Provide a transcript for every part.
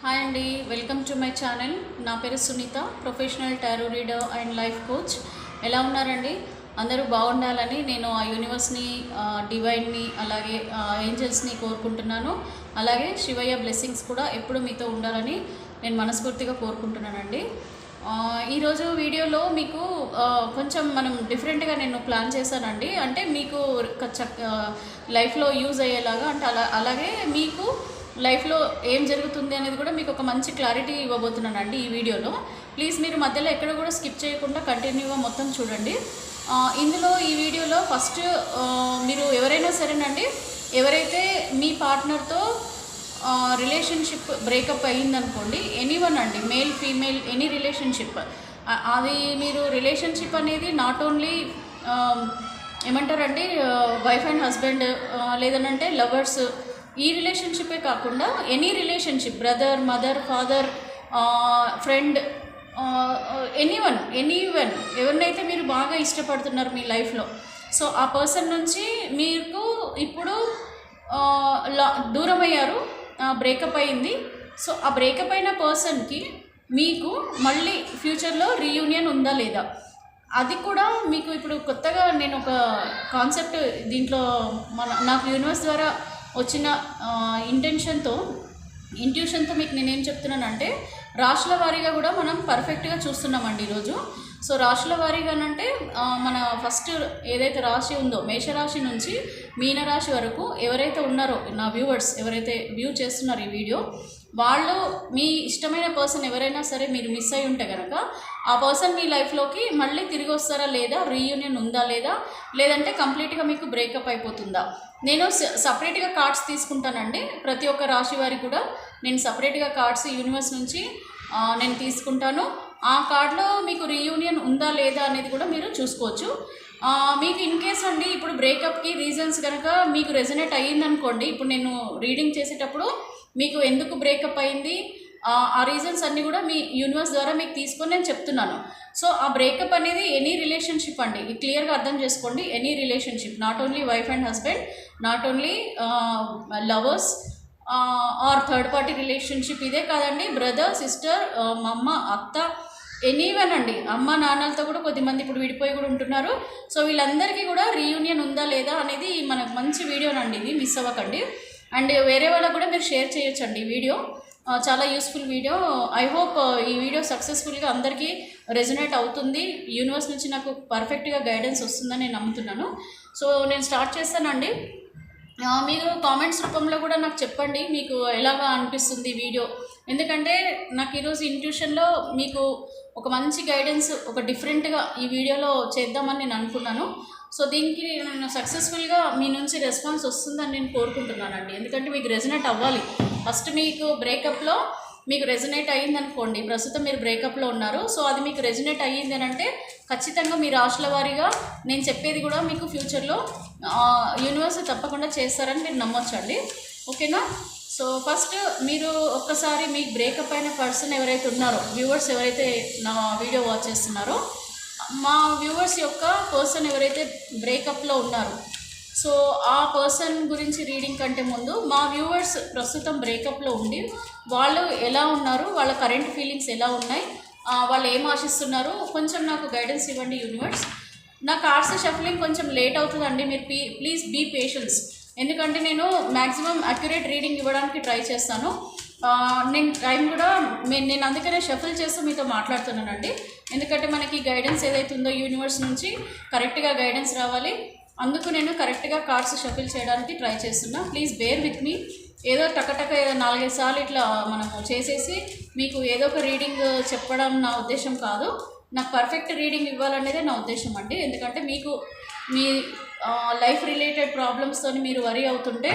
Hi అండి, welcome to my channel. నా పేరు Sunitha, professional tarot reader and life coach. ఎలా ఉన్నారండి? అందరూ బాగుండాలని నేను ఆ యూనివర్స్ని, డివైన్ని, అలాగే ఏంజల్స్ని కోరుకుంటున్నాను. అలాగే శివయ్య బ్లెస్సింగ్స్ కూడా ఎప్పుడు మీతో ఉండాలని నేను మనస్ఫూర్తిగా కోరుకుంటున్నానండి. ఈరోజు వీడియోలో మీకు కొంచెం మనం డిఫరెంట్గా నేను ప్లాన్ చేశానండి. అంటే మీకు లైఫ్లో యూజ్ అయ్యేలాగా, అంటే అలాగే మీకు లైఫ్లో ఏం జరుగుతుంది అనేది కూడా మీకు ఒక మంచి క్లారిటీ ఇవ్వబోతున్నానండి ఈ వీడియోలో. ప్లీజ్ మీరు మధ్యలో ఎక్కడ కూడా స్కిప్ చేయకుండా కంటిన్యూగా మొత్తం చూడండి. ఇందులో ఈ వీడియోలో ఫస్ట్ మీరు ఎవరైనా సరేనండి, ఎవరైతే మీ పార్ట్నర్తో రిలేషన్షిప్ బ్రేకప్ అయ్యిందనుకోండి, ఎనీవన్ అండి, మేల్ ఫీమేల్ ఎనీ రిలేషన్షిప్, అది మీరు రిలేషన్షిప్ అనేది నాట్ ఓన్లీ ఏమంటారండి వైఫ్ అండ్ హస్బెండ్, లేదనంటే లవర్స్, ఈ రిలేషన్షిప్పే కాకుండా any relationship, brother, mother, father, friend, anyone ఎవరినైతే మీరు బాగా ఇష్టపడుతున్నారు మీ లైఫ్లో, సో ఆ పర్సన్ నుంచి మీకు ఇప్పుడు దూరం అయ్యారు, బ్రేకప్ అయింది. సో ఆ బ్రేకప్ అయిన పర్సన్కి మీకు మళ్ళీ ఫ్యూచర్లో రీయూనియన్ ఉందా లేదా, అది కూడా మీకు ఇప్పుడు కొత్తగా నేను ఒక కాన్సెప్ట్ దీంట్లో నాకు యూనివర్స్ ద్వారా వచ్చిన ఇంట్యూషన్తో మీకు నేనేం చెప్తున్నానంటే, రాశుల వారీగా కూడా మనం పర్ఫెక్ట్గా చూస్తున్నామండి ఈరోజు. సో రాశుల వారీగానంటే మన ఫస్ట్ ఏదైతే రాశి ఉందో, మేషరాశి నుంచి మీనరాశి వరకు ఎవరైతే ఉన్నారో నా వ్యూవర్స్, ఎవరైతే వ్యూ చేస్తున్నారో ఈ వీడియో, వాళ్ళు మీ ఇష్టమైన పర్సన్ ఎవరైనా సరే మీరు మిస్ అయి ఉంటే కనుక ఆ పర్సన్ మీ లైఫ్లోకి మళ్ళీ తిరిగి వస్తారా లేదా, రీయూనియన్ ఉందా లేదా, లేదంటే కంప్లీట్గా మీకు బ్రేకప్ అయిపోతుందా. నేను సపరేట్గా కార్డ్స్ తీసుకుంటానండి, ప్రతి ఒక్క రాశి వారికి కూడా నేను సపరేట్గా కార్డ్స్ యూనివర్స్ నుంచి నేను తీసుకుంటాను. ఆ కార్డులో మీకు రీయూనియన్ ఉందా లేదా అనేది కూడా మీరు చూసుకోవచ్చు. మీకు ఇన్ కేస్ అండి ఇప్పుడు బ్రేకప్కి రీజన్స్ కనుక మీకు రెజనేట్ అయ్యిందనుకోండి, ఇప్పుడు నేను రీడింగ్ చేసేటప్పుడు మీకు ఎందుకు బ్రేకప్ అయింది, ఆ రీజన్స్ అన్నీ కూడా మీ యూనివర్స్ ద్వారా మీకు తీసుకొని నేను చెప్తున్నాను. సో ఆ బ్రేకప్ అనేది ఎనీ రిలేషన్షిప్ అండి, ఇది క్లియర్గా అర్థం చేసుకోండి. Any relationship, not only wife and husband, not only lovers or third party relationship, ఇదే కాదండి, బ్రదర్, సిస్టర్, మమ్మ, అత్త, ఎనీవన్ అండి, అమ్మ నాన్నలతో కూడా కొద్దిమంది ఇప్పుడు విడిపోయి కూడా ఉంటున్నారు. సో వీళ్ళందరికీ కూడా రీయూనియన్ ఉందా లేదా అనేది మనకు మంచి వీడియోనండి, ఇది మిస్ అవ్వకండి. అండ్ వేరే వాళ్ళకు కూడా మీరు షేర్ చేయొచ్చండి ఈ వీడియో, చాలా యూస్ఫుల్ వీడియో. ఐ హోప్ ఈ వీడియో సక్సెస్ఫుల్గా అందరికీ రెజొనేట్ అవుతుంది. యూనివర్స్ నుంచి నాకు పర్ఫెక్ట్గా గైడెన్స్ వస్తుందని నేను నమ్ముతున్నాను. సో నేను స్టార్ట్ చేస్తానండి. మీరు కామెంట్స్ రూపంలో కూడా నాకు చెప్పండి మీకు ఎలాగా అనిపిస్తుంది వీడియో, ఎందుకంటే నాకు ఈరోజు ఇంట్యూషన్లో మీకు ఒక మంచి గైడెన్స్, ఒక డిఫరెంట్గా ఈ వీడియోలో చేద్దామని నేను అనుకున్నాను. సో దీనికి నేను సక్సెస్ఫుల్గా మీ నుంచి రెస్పాన్స్ వస్తుందని నేను కోరుకుంటున్నానండి, ఎందుకంటే మీకు రెజొనేట్ అవ్వాలి. ఫస్ట్ మీకు బ్రేకప్లో మీకు రెజొనేట్ అయ్యింది అనుకోండి, ప్రస్తుతం మీరు బ్రేకప్లో ఉన్నారు, సో అది మీకు రెజొనేట్ అయ్యింది అని అంటే ఖచ్చితంగా మీ రాశుల వారీగా నేను చెప్పేది కూడా మీకు ఫ్యూచర్లో యూనివర్స్ తప్పకుండా చేస్తారని మీరు నమ్మొచ్చండి. ఓకేనా? సో ఫస్ట్ మీరు ఒక్కసారి మీకు బ్రేకప్ అయిన పర్సన్ ఎవరైతే ఉన్నారో, వ్యూవర్స్ ఎవరైతే నా వీడియో వాచ్ చేస్తున్నారో, మా వ్యూవర్స్ యొక్క పర్సన్ ఎవరైతే బ్రేకప్లో ఉన్నారో, సో ఆ పర్సన్ గురించి రీడింగ్ కంటే ముందు మా వ్యూవర్స్ ప్రస్తుతం బ్రేకప్లో ఉండి వాళ్ళు ఎలా ఉన్నారు, వాళ్ళ కరెంట్ ఫీలింగ్స్ ఎలా ఉన్నాయి, వాళ్ళు ఏం ఆశిస్తున్నారు, కొంచెం నాకు గైడెన్స్ ఇవ్వండి యూనివర్స్. నా కార్డ్స్ షఫలింగ్ కొంచెం లేట్ అవుతుందండి, మీరు ప్లీజ్ బీ పేషెన్స్, ఎందుకంటే నేను మ్యాక్సిమం అక్యురేట్ రీడింగ్ ఇవ్వడానికి ట్రై చేస్తాను. నేను టైం కూడా నేను అందుకనే షఫల్ చేస్తూ మీతో మాట్లాడుతున్నానండి, ఎందుకంటే మనకి గైడెన్స్ ఏదైతే ఉందో యూనివర్స్ నుంచి కరెక్ట్గా గైడెన్స్ రావాలి, అందుకు నేను కరెక్ట్గా కార్డ్స్ షఫిల్ చేయడానికి ట్రై చేస్తున్నా. Please bear with me. ఏదో టకటక 4-5 సార్లు ఇట్లా మనము చేసేసి మీకు ఏదో ఒక రీడింగ్ చెప్పడం నా ఉద్దేశం కాదు, నాకు పర్ఫెక్ట్ రీడింగ్ ఇవ్వాలనేదే నా ఉద్దేశం అండి. ఎందుకంటే మీకు మీ లైఫ్ రిలేటెడ్ ప్రాబ్లమ్స్తో మీరు వరీ అవుతుంటే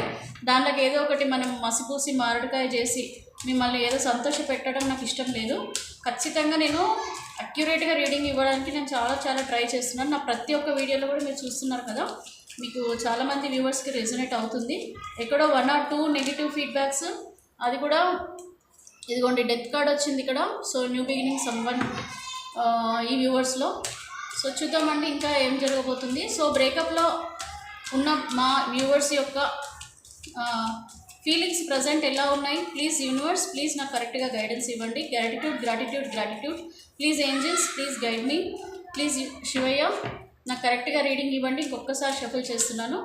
దాంట్లోకి ఏదో ఒకటి మనం మసిపూసి మారడికాయ చేసి మిమ్మల్ని ఏదో సంతోష పెట్టడం నాకు ఇష్టం లేదు. ఖచ్చితంగా నేను అక్యురేట్గా రీడింగ్ ఇవ్వడానికి నేను చాలా ట్రై చేస్తున్నాను. నా ప్రతి ఒక్క వీడియోలో కూడా మీరు చూస్తున్నారు కదా, మీకు చాలామంది వ్యూవర్స్కి రెజొనేట్ అవుతుంది. ఎక్కడో 1 or 2 నెగిటివ్ ఫీడ్బ్యాక్స్, అది కూడా ఇదిగోండి డెత్ కార్డ్ వచ్చింది ఇక్కడ. సో న్యూ బిగినింగ్ సమ్వన్ ఈ వ్యూవర్స్లో. సో చూద్దామండి ఇంకా ఏం జరగబోతుంది. సో బ్రేకప్లో ఉన్న మా వ్యూవర్స్ యొక్క ఫీలింగ్స్ ప్రజెంట్ ఎలా ఉన్నాయి? ప్లీజ్ యూనివర్స్, ప్లీజ్ నాకు కరెక్ట్గా గైడెన్స్ ఇవ్వండి. Gratitude gratitude gratitude. Please angels, please guide me. Please Shivayya నాకు కరెక్ట్గా రీడింగ్ ఇవ్వండి. ఇంకొకసారి షఫుల్ చేస్తున్నాను.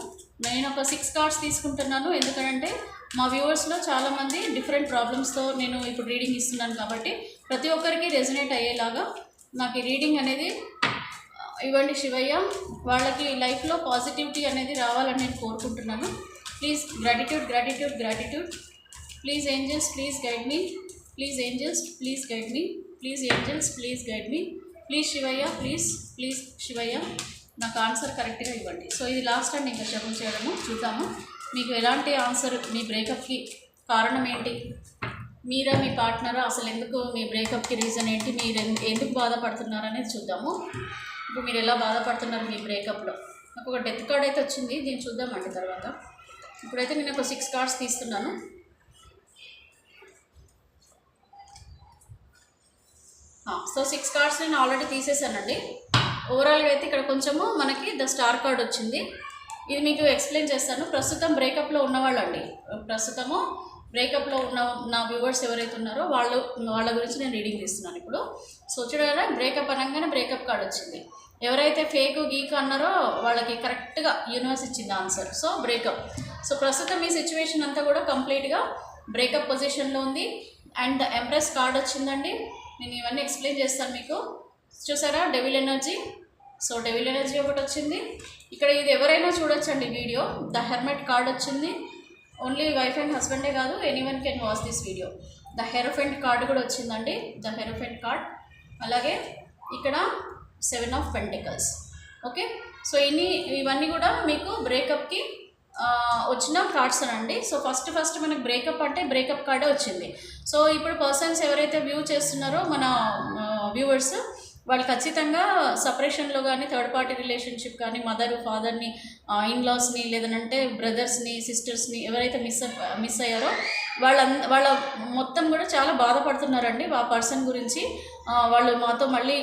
నేను ఒక 6 కార్డ్స్ తీసుకుంటున్నాను, ఎందుకంటే మా వ్యూవర్స్లో చాలామంది డిఫరెంట్ ప్రాబ్లమ్స్తో నేను ఇప్పుడు రీడింగ్ ఇస్తున్నాను కాబట్టి ప్రతి ఒక్కరికి రెజనేట్ అయ్యేలాగా నాకు ఈ రీడింగ్ అనేది ఇవ్వండి శివయ్య. వాళ్ళకి లైఫ్లో పాజిటివిటీ అనేది రావాలని నేను కోరుకుంటున్నాను. Please gratitude gratitude gratitude. Please angels, please guide me. Please angels, please guide me. Please angels, please guide me. Please Shivayya, please please Shivayya నాకు ఆన్సర్ కరెక్ట్గా ఇవ్వండి. సో ఇది లాస్ట్ అండ్ ఇంకా షఫుల్ చేయడము. చూద్దాము మీకు ఎలాంటి ఆన్సర్, మీ బ్రేకప్కి కారణం ఏంటి, మీరా మీ పార్ట్నరా, అసలు ఎందుకు మీ బ్రేకప్కి రీజన్ ఏంటి, మీరు ఎందుకు బాధపడుతున్నారు అనేది చూద్దాము. ఇప్పుడు మీరు ఎలా బాధపడుతున్నారు మీ బ్రేకప్లో. నాకు ఒక డెత్ కార్డ్ అయితే వచ్చింది, దీన్ని చూద్దామండి తర్వాత. ఇప్పుడైతే నేను ఒక 6 కార్డ్స్ తీస్తున్నాను. సో 6 కార్డ్స్ నేను ఆల్రెడీ తీసేసానండి. ఓవరాల్గా అయితే ఇక్కడ కొంచెము మనకి ద స్టార్ కార్డ్ వచ్చింది. ఇది మీకు ఎక్స్ప్లెయిన్ చేస్తాను. ప్రస్తుతం బ్రేకప్లో ఉన్నవాళ్ళండి, ప్రస్తుతము బ్రేకప్లో ఉన్న నా వ్యూవర్స్ ఎవరైతే ఉన్నారో వాళ్ళ గురించి నేను రీడింగ్ తీస్తున్నాను ఇప్పుడు. సో చూడారా, బ్రేకప్ అనగానే బ్రేకప్ కార్డ్ వచ్చింది. ఎవరైతే ఫేక్ గీక్ అన్నారో వాళ్ళకి కరెక్ట్గా యూనివర్స్ ఇచ్చింది ఆన్సర్. So breakup. సో ప్రస్తుతం ఈ సిచ్యువేషన్ అంతా కూడా కంప్లీట్గా బ్రేకప్ పొజిషన్లో ఉంది. అండ్ ద ఎంప్రెస్ కార్డ్ వచ్చిందండి. నేను ఇవన్నీ ఎక్స్ప్లెయిన్ చేస్తాను మీకు. చూసారా, devil energy. So devil energy ఒకటి వచ్చింది ఇక్కడ. ఇది ఎవరైనా చూడొచ్చండి వీడియో. ద హెర్మెట్ కార్డ్ వచ్చింది. ఓన్లీ వైఫ్ అండ్ హస్బెండే కాదు, anyone can watch this video. The hierophant card కూడా వచ్చిందండి, ద హెరోఫెంట్ కార్డ్. అలాగే ఇక్కడ 7 ఆఫ్ పెంటికల్స్. ఓకే, సో ఇవన్నీ కూడా మీకు బ్రేకప్కి వచ్చిన కార్డ్స్ అనండి. సో ఫస్ట్ మనకు బ్రేకప్ అంటే బ్రేకప్ కార్డే వచ్చింది. సో ఇప్పుడు పర్సన్స్ ఎవరైతే వ్యూ చేస్తున్నారో మన వ్యూవర్స్, వాళ్ళు ఖచ్చితంగా సపరేషన్లో కానీ, థర్డ్ పార్టీ రిలేషన్షిప్ కానీ, మదర్ ఫాదర్ని, ఇన్లాస్ని, లేదంటే బ్రదర్స్ని, సిస్టర్స్ని ఎవరైతే మిస్ అయ్యారో వాళ్ళ మొత్తం కూడా చాలా బాధపడుతున్నారండి ఆ పర్సన్ గురించి. వాళ్ళు మాతో మళ్ళీ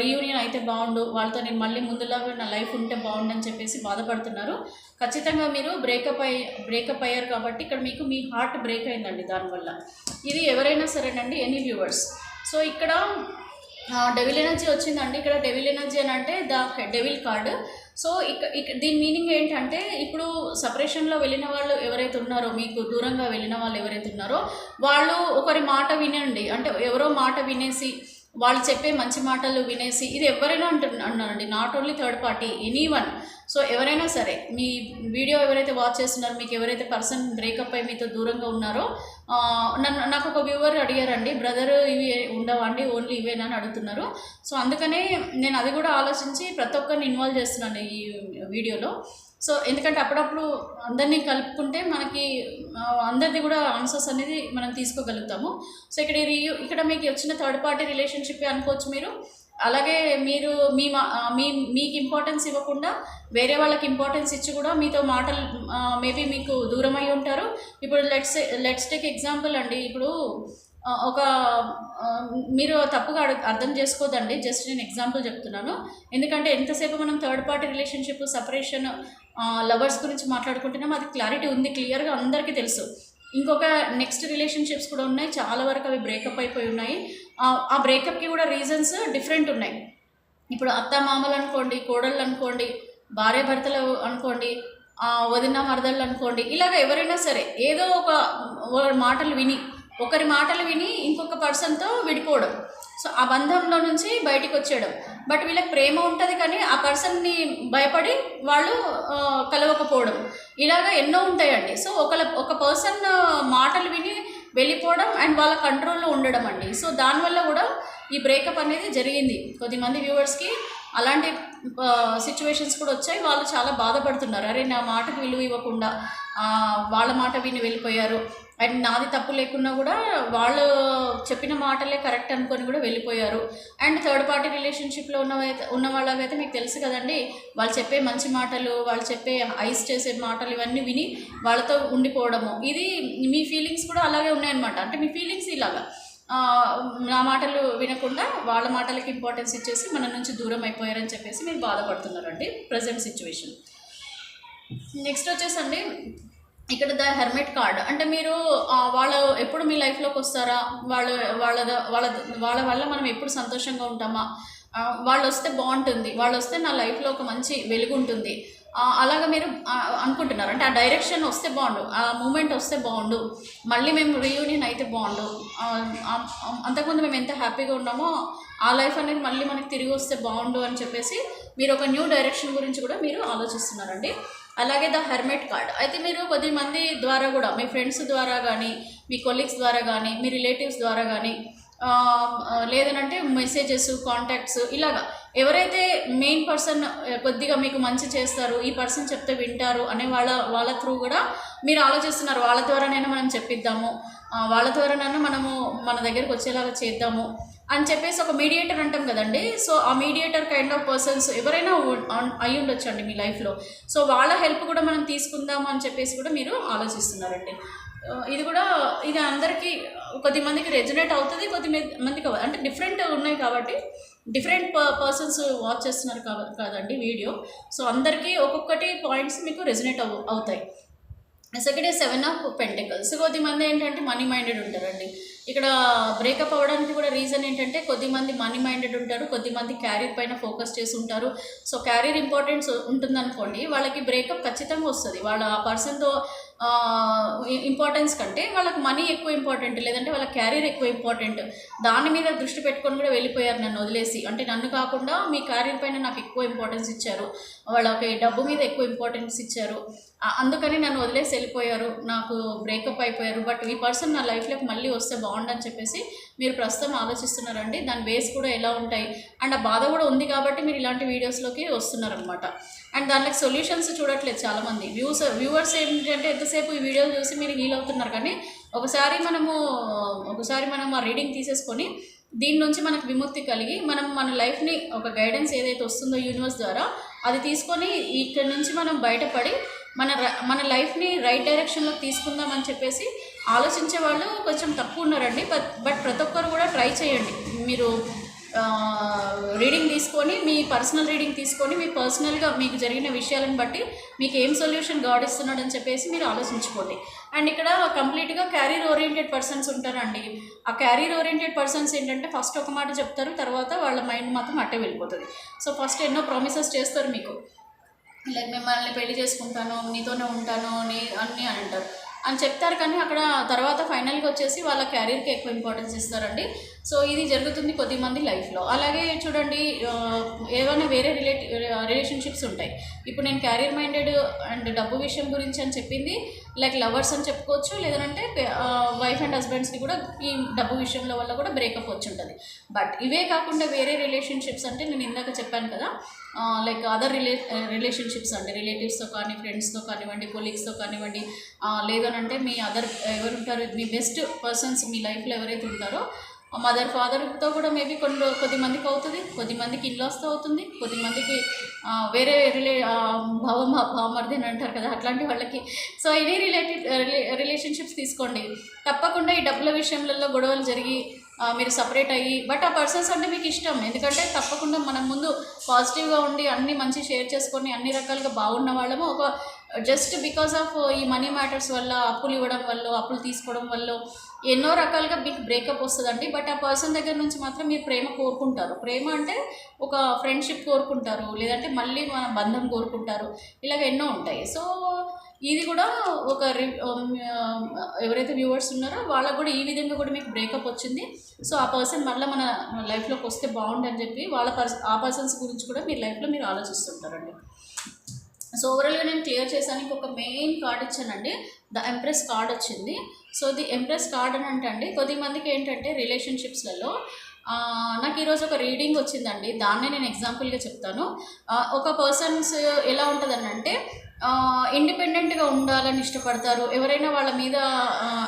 రీయూనియన్ అయితే బాగుండు, వాళ్ళతో నేను మళ్ళీ ముందులాగా నా లైఫ్ ఉంటే బాగుండు అని చెప్పేసి బాధపడుతున్నారు. ఖచ్చితంగా మీరు బ్రేకప్ అయ్యారు కాబట్టి ఇక్కడ మీకు మీ హార్ట్ బ్రేక్ అయిందండి దానివల్ల. ఇది ఎవరైనా సరేనండి, ఎనీ వ్యూవర్స్. సో ఇక్కడ డెవిల్ ఎనర్జీ వచ్చిందండి. ఇక్కడ డెవిల్ ఎనర్జీ అని అంటే ద డెవిల్ కార్డ్. సో దీని మీనింగ్ ఏంటంటే, ఇప్పుడు సపరేషన్లో వెళ్ళిన వాళ్ళు ఎవరైతే ఉన్నారో, మీకు దూరంగా వెళ్ళిన వాళ్ళు ఎవరైతే ఉన్నారో వాళ్ళు ఒకరి మాట వినండి, అంటే ఎవరో మాట వినేసి, వాళ్ళు చెప్పే మంచి మాటలు వినేసి, ఇది ఎవరైనా అన్నారండి, not only third party, anyone. So ఎవరైనా సరే, మీ వీడియో ఎవరైతే వాచ్ చేస్తున్నారో, మీకు ఎవరైతే పర్సన్ బ్రేకప్ అయి మీతో దూరంగా ఉన్నారో, నాకు ఒక వ్యూవర్ అడిగారండి, బ్రదర్ ఇవి ఉండవా అండి, ఓన్లీ ఇవేనా అని అడుగుతున్నారు. సో అందుకనే నేను అది కూడా ఆలోచించి ప్రతి ఒక్కరిని ఇన్వాల్వ్ చేస్తున్నాను ఈ వీడియోలో. సో ఎందుకంటే అప్పుడప్పుడు అందరినీ కలుపుకుంటే మనకి అందరిది కూడా ఆన్సర్స్ అనేది మనం తీసుకోగలుగుతాము. సో ఇక్కడ మీకు వచ్చిన థర్డ్ పార్టీ రిలేషన్షిప్ అనుకోవచ్చు మీరు. అలాగే మీరు మీకు ఇంపార్టెన్స్ ఇవ్వకుండా వేరే వాళ్ళకి ఇంపార్టెన్స్ ఇచ్చి కూడా మీతో మాటలు మేబీ మీకు దూరం అయి ఉంటారు. ఇప్పుడు లెట్స్ టేక్ ఎగ్జాంపుల్ అండి. ఇప్పుడు మీరు తప్పుగా అర్థం చేసుకోదండి, జస్ట్ నేను ఎగ్జాంపుల్ చెప్తున్నాను. ఎందుకంటే ఎంతసేపు మనం third party relationship, separation, lovers గురించి మాట్లాడుకుంటున్నాం, అది క్లారిటీ ఉంది, క్లియర్గా అందరికీ తెలుసు. ఇంకొక నెక్స్ట్ రిలేషన్షిప్స్ కూడా ఉన్నాయి, చాలా వరకు అవి బ్రేకప్ అయిపోయి ఉన్నాయి. ఆ బ్రేకప్కి కూడా రీజన్స్ డిఫరెంట్ ఉన్నాయి. ఇప్పుడు అత్త మామలు అనుకోండి, కోడళ్ళు అనుకోండి, భార్య భర్తలు అనుకోండి, వదిన మరదళ్ళు అనుకోండి, ఇలాగ ఎవరైనా సరే ఏదో ఒకరి మాటలు విని ఇంకొక పర్సన్తో విడిపోవడం. సో ఆ బంధంలో నుంచి బయటికి వచ్చేయడం. బట్ వీళ్ళకి ప్రేమ ఉంటుంది కానీ ఆ పర్సన్ని భయపడి వాళ్ళు కలవకపోవడం, ఇలాగ ఎన్నో ఉంటాయండి. సో ఒక పర్సన్ మాటలు విని వెళ్ళిపోవడం అండ్ వాళ్ళ కంట్రోల్లో ఉండడం అండి. సో దానివల్ల కూడా ఈ బ్రేకప్ అనేది జరిగింది. కొద్దిమంది వ్యూవర్స్కి అలాంటి సిచ్యువేషన్స్ కూడా వచ్చాయి. వాళ్ళు చాలా బాధపడుతున్నారు, అరే నా మాటకు విలువ ఇవ్వకుండా వాళ్ళ మాట విని వెళ్ళిపోయారు, అండ్ నాది తప్పు లేకున్నా కూడా వాళ్ళు చెప్పిన మాటలే కరెక్ట్ అనుకొని కూడా వెళ్ళిపోయారు. అండ్ థర్డ్ పార్టీ రిలేషన్షిప్లో ఉన్న వాళ్ళకైతే మీకు తెలుసు కదండి, వాళ్ళు చెప్పే మంచి మాటలు, వాళ్ళు చెప్పే ఐస్ చేసే మాటలు ఇవన్నీ విని వాళ్ళతో ఉండిపోవడము. ఇది మీ ఫీలింగ్స్ కూడా అలాగే ఉన్నాయన్నమాట. అంటే మీ ఫీలింగ్స్ ఇలాగా నా మాటలు వినకుండా వాళ్ళ మాటలకి ఇంపార్టెన్స్ ఇచ్చేసి మన నుంచి దూరం అయిపోయారని చెప్పేసి మీరు బాధపడుతున్నారండి ప్రజెంట్ సిచ్యువేషన్. నెక్స్ట్ వచ్చేసండి ఇక్కడ ద హెర్మెట్ కార్డ్ అంటే మీరు వాళ్ళు ఎప్పుడు మీ లైఫ్లోకి వస్తారా, వాళ్ళు వాళ్ళ వాళ్ళ వాళ్ళ వల్ల మనం ఎప్పుడు సంతోషంగా ఉంటామా, వాళ్ళు వస్తే బాగుంటుంది, వాళ్ళు వస్తే నా లైఫ్లో ఒక మంచి వెలుగు ఉంటుంది, అలాగా మీరు అనుకుంటున్నారు. అంటే ఆ డైరెక్షన్ వస్తే బాగుండు, ఆ మూమెంట్ వస్తే బాగుండు, మళ్ళీ మేము రీయూనియన్ అయితే బాగుండు, అంతకుముందు మేము ఎంత హ్యాపీగా ఉన్నామో ఆ లైఫ్ అనేది మళ్ళీ మనకి తిరిగి వస్తే బాగుండు అని చెప్పేసి మీరు ఒక న్యూ డైరెక్షన్ గురించి కూడా మీరు ఆలోచిస్తున్నారండి. అలాగే ద హెర్మెట్ కార్డ్ అయితే మీరు కొద్దిమంది ద్వారా కూడా, మీ ఫ్రెండ్స్ ద్వారా కానీ, మీ కొలీగ్స్ ద్వారా కానీ, మీ రిలేటివ్స్ ద్వారా కానీ, లేదనంటే మెసేజెస్, కాంటాక్ట్స్, ఇలాగా ఎవరైతే మెయిన్ పర్సన్ కొద్దిగా మీకు మంచి చేస్తారు, ఈ పర్సన్ చెప్తే వింటారు అనే వాళ్ళ త్రూ కూడా మీరు ఆలోచిస్తున్నారు. వాళ్ళ ద్వారానైనా మనం చెప్పిద్దాము, వాళ్ళ ద్వారానైనా మనము మన దగ్గరికి వచ్చేలాగా చేద్దాము అని చెప్పేసి ఒక మీడియేటర్ అంటాం కదండి. సో ఆ మీడియేటర్ కైండ్ ఆఫ్ పర్సన్స్ ఎవరైనా అయి ఉండొచ్చు అండి మీ లైఫ్లో. సో వాళ్ళ హెల్ప్ కూడా మనం తీసుకుందాము అని చెప్పేసి కూడా మీరు ఆలోచిస్తున్నారండి. ఇది అందరికీ కొద్దిమందికి రెజనేట్ అవుతుంది, కొద్దిమందికి అంటే డిఫరెంట్ ఉన్నాయి కాబట్టి డిఫరెంట్ పర్సన్స్ వాచ్ చేస్తున్నారు కాదండి వీడియో. సో అందరికీ ఒక్కొక్కటి పాయింట్స్ మీకు రెజనేట్ అవుతాయి. Second 7 of pentacles. కొద్దిమంది ఏంటంటే మనీ మైండెడ్ ఉంటారండి. ఇక్కడ బ్రేకప్ అవ్వడానికి కూడా రీజన్ ఏంటంటే కొద్దిమంది మనీ మైండెడ్ ఉంటారు, కొద్దిమంది క్యారీర్ పైన ఫోకస్ చేసి ఉంటారు. సో క్యారీర్ ఇంపార్టెన్స్ ఉంటుందనుకోండి, వాళ్ళకి బ్రేకప్ ఖచ్చితంగా వస్తుంది. వాళ్ళ ఆ పర్సన్తో ఇంపార్టెన్స్ కంటే వాళ్ళకి మనీ ఎక్కువ ఇంపార్టెంట్, లేదంటే వాళ్ళ క్యారీర్ ఎక్కువ ఇంపార్టెంట్. దాని మీద దృష్టి పెట్టుకొని కూడా వెళ్ళిపోయారు నన్ను వదిలేసి. అంటే నన్ను కాకుండా మీ క్యారీర్ పైన నాకు ఎక్కువ ఇంపార్టెన్స్ ఇచ్చారు, వాళ్ళకి డబ్బు మీద ఎక్కువ ఇంపార్టెన్స్ ఇచ్చారు, అందుకని నన్ను వదిలేసి వెళ్ళిపోయారు, నాకు బ్రేకప్ అయిపోయారు. బట్ ఈ పర్సన్ నా లైఫ్లోకి మళ్ళీ వస్తే బాగుండని చెప్పేసి మీరు ప్రస్తుతం ఆలోచిస్తున్నారండి. దాని బేస్ కూడా ఎలా ఉంటాయి అండ్ ఆ బాధ కూడా ఉంది కాబట్టి మీరు ఇలాంటి వీడియోస్లోకి వస్తున్నారనమాట. అండ్ దానికి సొల్యూషన్స్ చూడట్లేదు చాలామంది వ్యూవర్స్. ఏంటంటే ఎంతసేపు ఈ వీడియోలు చూసి మీరు హీల్ అవుతున్నారు, కానీ ఒకసారి మనం ఆ రీడింగ్ తీసేసుకొని దీని నుంచి మనకు విముక్తి కలిగి మన లైఫ్ని ఒక గైడెన్స్ ఏదైతే వస్తుందో యూనివర్స్ ద్వారా అది తీసుకొని ఇక్కడ నుంచి మనం బయటపడి మన లైఫ్ని రైట్ డైరెక్షన్లోకి తీసుకుందామని చెప్పేసి ఆలోచించే వాళ్ళు కొంచెం తక్కువ ఉన్నారండి. బట్ ప్రతి ఒక్కరు కూడా ట్రై చేయండి. మీరు రీడింగ్ తీసుకొని, మీ పర్సనల్ రీడింగ్ తీసుకొని, మీ పర్సనల్గా మీకు జరిగిన విషయాలను బట్టి మీకు ఏం సొల్యూషన్ గాడ్ ఇస్తున్నాడని చెప్పేసి మీరు ఆలోచించుకోండి. అండ్ ఇక్కడ కంప్లీట్గా క్యారీర్ ఓరియంటెడ్ పర్సన్స్ ఉంటారండి. ఆ క్యారీర్ ఓరియంటెడ్ పర్సన్స్ ఏంటంటే ఫస్ట్ ఒక మాట చెప్తారు, తర్వాత వాళ్ళ మైండ్ మాత్రం అట్టే వెళ్ళిపోతుంది. సో ఫస్ట్ ఎన్నో ప్రామిసెస్ చేస్తారు మీకు, లైక్ మిమ్మల్ని పెళ్లి చేసుకుంటాను, నీతోనే ఉంటాను అన్నీ అని అంటారు అని చెప్తారు. కానీ అక్కడ తర్వాత ఫైనల్గా వచ్చేసి వాళ్ళ క్యారీర్కి ఎక్కువ ఇంపార్టెన్స్ ఇస్తారండి. సో ఇది జరుగుతుంది కొద్దిమంది లైఫ్లో. అలాగే చూడండి, ఏమైనా వేరే రిలేషన్షిప్స్ ఉంటాయి. ఇప్పుడు నేను క్యారియర్ మైండెడ్ అండ్ డబ్బు విషయం గురించి అని చెప్పింది లైక్ లవర్స్ అని చెప్పుకోవచ్చు, లేదంటే వైఫ్ అండ్ హస్బెండ్స్కి కూడా ఈ డబ్బు విషయంలో వల్ల కూడా బ్రేకప్ వచ్చి ఉంటుంది. బట్ ఇవే కాకుండా వేరే రిలేషన్షిప్స్ అంటే నేను ఇందాక చెప్పాను కదా, లైక్ అదర్ రిలేషన్షిప్స్ అండి, రిలేటివ్స్తో కానీ, ఫ్రెండ్స్తో కానివ్వండి, కొలీగ్స్తో కానివ్వండి, లేదనంటే మీ ఎవరు ఉంటారు, మీ బెస్ట్ పర్సన్స్ మీ లైఫ్లో ఎవరైతే ఉంటారో మదర్ ఫాదర్తో కూడా మేబీ కొద్దిమందికి అవుతుంది, కొద్దిమందికి ఇన్లాస్తో అవుతుంది, కొద్దిమందికి వేరే భావమర్ది అని అంటారు కదా అట్లాంటి వాళ్ళకి. సో ఇవే రిలేషన్షిప్స్ తీసుకోండి. తప్పకుండా ఈ డబ్బుల విషయంలో గొడవలు జరిగి మీరు సపరేట్ అయ్యి, బట్ ఆ పర్సన్స్ అంటే మీకు ఇష్టం, ఎందుకంటే తప్పకుండా మనం ముందు పాజిటివ్గా ఉండి అన్నీ మంచి షేర్ చేసుకొని అన్ని రకాలుగా బాగున్న వాళ్ళము ఒక జస్ట్ బికాస్ ఆఫ్ ఈ మనీ మ్యాటర్స్ వల్ల, అప్పులు ఇవ్వడం వల్ల, అప్పులు తీసుకోవడం వల్ల ఎన్నో రకాలుగా మీకు బ్రేకప్ వస్తుందండి. బట్ ఆ పర్సన్ దగ్గర నుంచి మాత్రం మీరు ప్రేమ కోరుకుంటారు. ప్రేమ అంటే ఒక ఫ్రెండ్షిప్ కోరుకుంటారు, లేదంటే మళ్ళీ మన బంధం కోరుకుంటారు, ఇలాగ ఎన్నో ఉంటాయి. సో ఇది కూడా ఒక ఎవరైతే వ్యూవర్స్ ఉన్నారో వాళ్ళకు కూడా ఈ విధంగా కూడా మీకు బ్రేకప్ వచ్చింది. సో ఆ పర్సన్ మళ్ళీ మన లైఫ్లోకి వస్తే బాగుండని చెప్పి ఆ పర్సన్స్ గురించి కూడా మీ లైఫ్లో మీరు ఆలోచిస్తుంటారండి. సో ఓవరాల్గా నేను క్లియర్ చేసానికి ఒక మెయిన్ కార్డ్ ఇచ్చానండి, ద ఎంప్రెస్ కార్డ్ వచ్చింది. సో ది ఎంప్రెస్ కార్డ్ అని అంటే అండి, కొద్దిమందికి ఏంటంటే రిలేషన్షిప్స్లలో నాకు ఈరోజు ఒక రీడింగ్ వచ్చిందండి, దాన్నే నేను ఎగ్జాంపుల్గా చెప్తాను. ఒక పర్సన్స్ ఎలా ఉంటుందని అంటే ఇండిపెండెంట్గా ఉండాలని ఇష్టపడతారు. ఎవరైనా వాళ్ళ మీద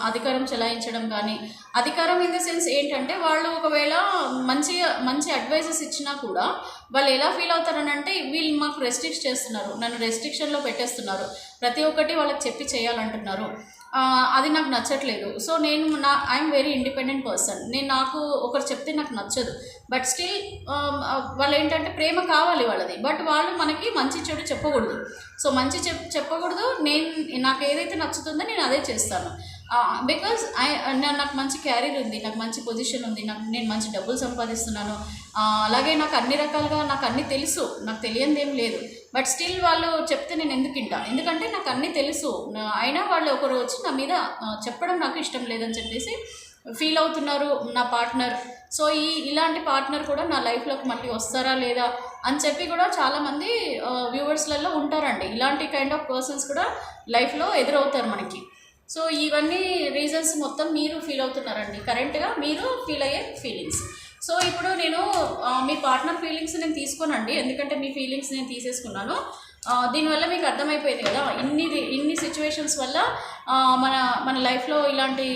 అధికారం చెలాయించడం కానీ, అధికారం ఇన్ ద సెన్స్ ఏంటంటే వాళ్ళు ఒకవేళ మంచి అడ్వైజెస్ ఇచ్చినా కూడా వాళ్ళు ఎలా ఫీల్ అవుతారని అంటే వీళ్ళు మాకు రెస్ట్రిక్ట్ చేస్తున్నారు, నన్ను రెస్ట్రిక్షన్లో పెట్టేస్తున్నారు, ప్రతి ఒక్కటి వాళ్ళకి చెప్పి చేయాలంటున్నారు. అది నాకు నచ్చట్లేదు. సో నేను ఐఎమ్ వెరీ ఇండిపెండెంట్ పర్సన్. నాకు ఒకరు చెప్తే నాకు నచ్చదు. బట్ స్టిల్ వాళ్ళు ఏంటంటే ప్రేమ కావాలి వాళ్ళది. బట్ వాళ్ళు మనకి మంచి చెడు చెప్పకూడదు. సో మంచి చెప్పకూడదు. నాకు ఏదైతే నచ్చుతుందో నేను అదే చేస్తాను. బికాజ్ నాకు మంచి క్యారీర్ ఉంది, నాకు మంచి పొజిషన్ ఉంది, నేను మంచి డబ్బులు సంపాదిస్తున్నాను. అలాగే నాకు అన్ని రకాలుగా నాకు అన్నీ తెలుసు, నాకు తెలియనిది ఏం లేదు. బట్ స్టిల్ వాళ్ళు చెప్తే నేను ఎందుకు వింటా? ఎందుకంటే నాకు అన్నీ తెలుసు. అయినా వాళ్ళు ఒకరు వచ్చి నా మీద చెప్పడం నాకు ఇష్టం లేదని చెప్పేసి ఫీల్ అవుతున్నారు నా పార్ట్నర్. సో ఇలాంటి పార్ట్నర్ కూడా నా లైఫ్లోకి మళ్ళీ వస్తారా లేదా అని చెప్పి కూడా చాలామంది వ్యూవర్స్లలో ఉంటారండి. ఇలాంటి కైండ్ ఆఫ్ పర్సన్స్ కూడా లైఫ్లో ఎదురవుతారు మనకి. సో ఇవన్నీ రీజన్స్ మొత్తం మీరు ఫీల్ అవుతున్నారండి, కరెంట్గా మీరు ఫీల్ అయ్యే ఫీలింగ్స్. సో ఇప్పుడు నేను మీ పార్ట్నర్ ఫీలింగ్స్ నేను తీసుకోనండి, ఎందుకంటే మీ ఫీలింగ్స్ నేను తీసేసుకున్నాను. దీనివల్ల మీకు అర్థమైపోయింది కదా, ఇన్ని సిచ్యువేషన్స్ వల్ల మన లైఫ్లో ఇలాంటి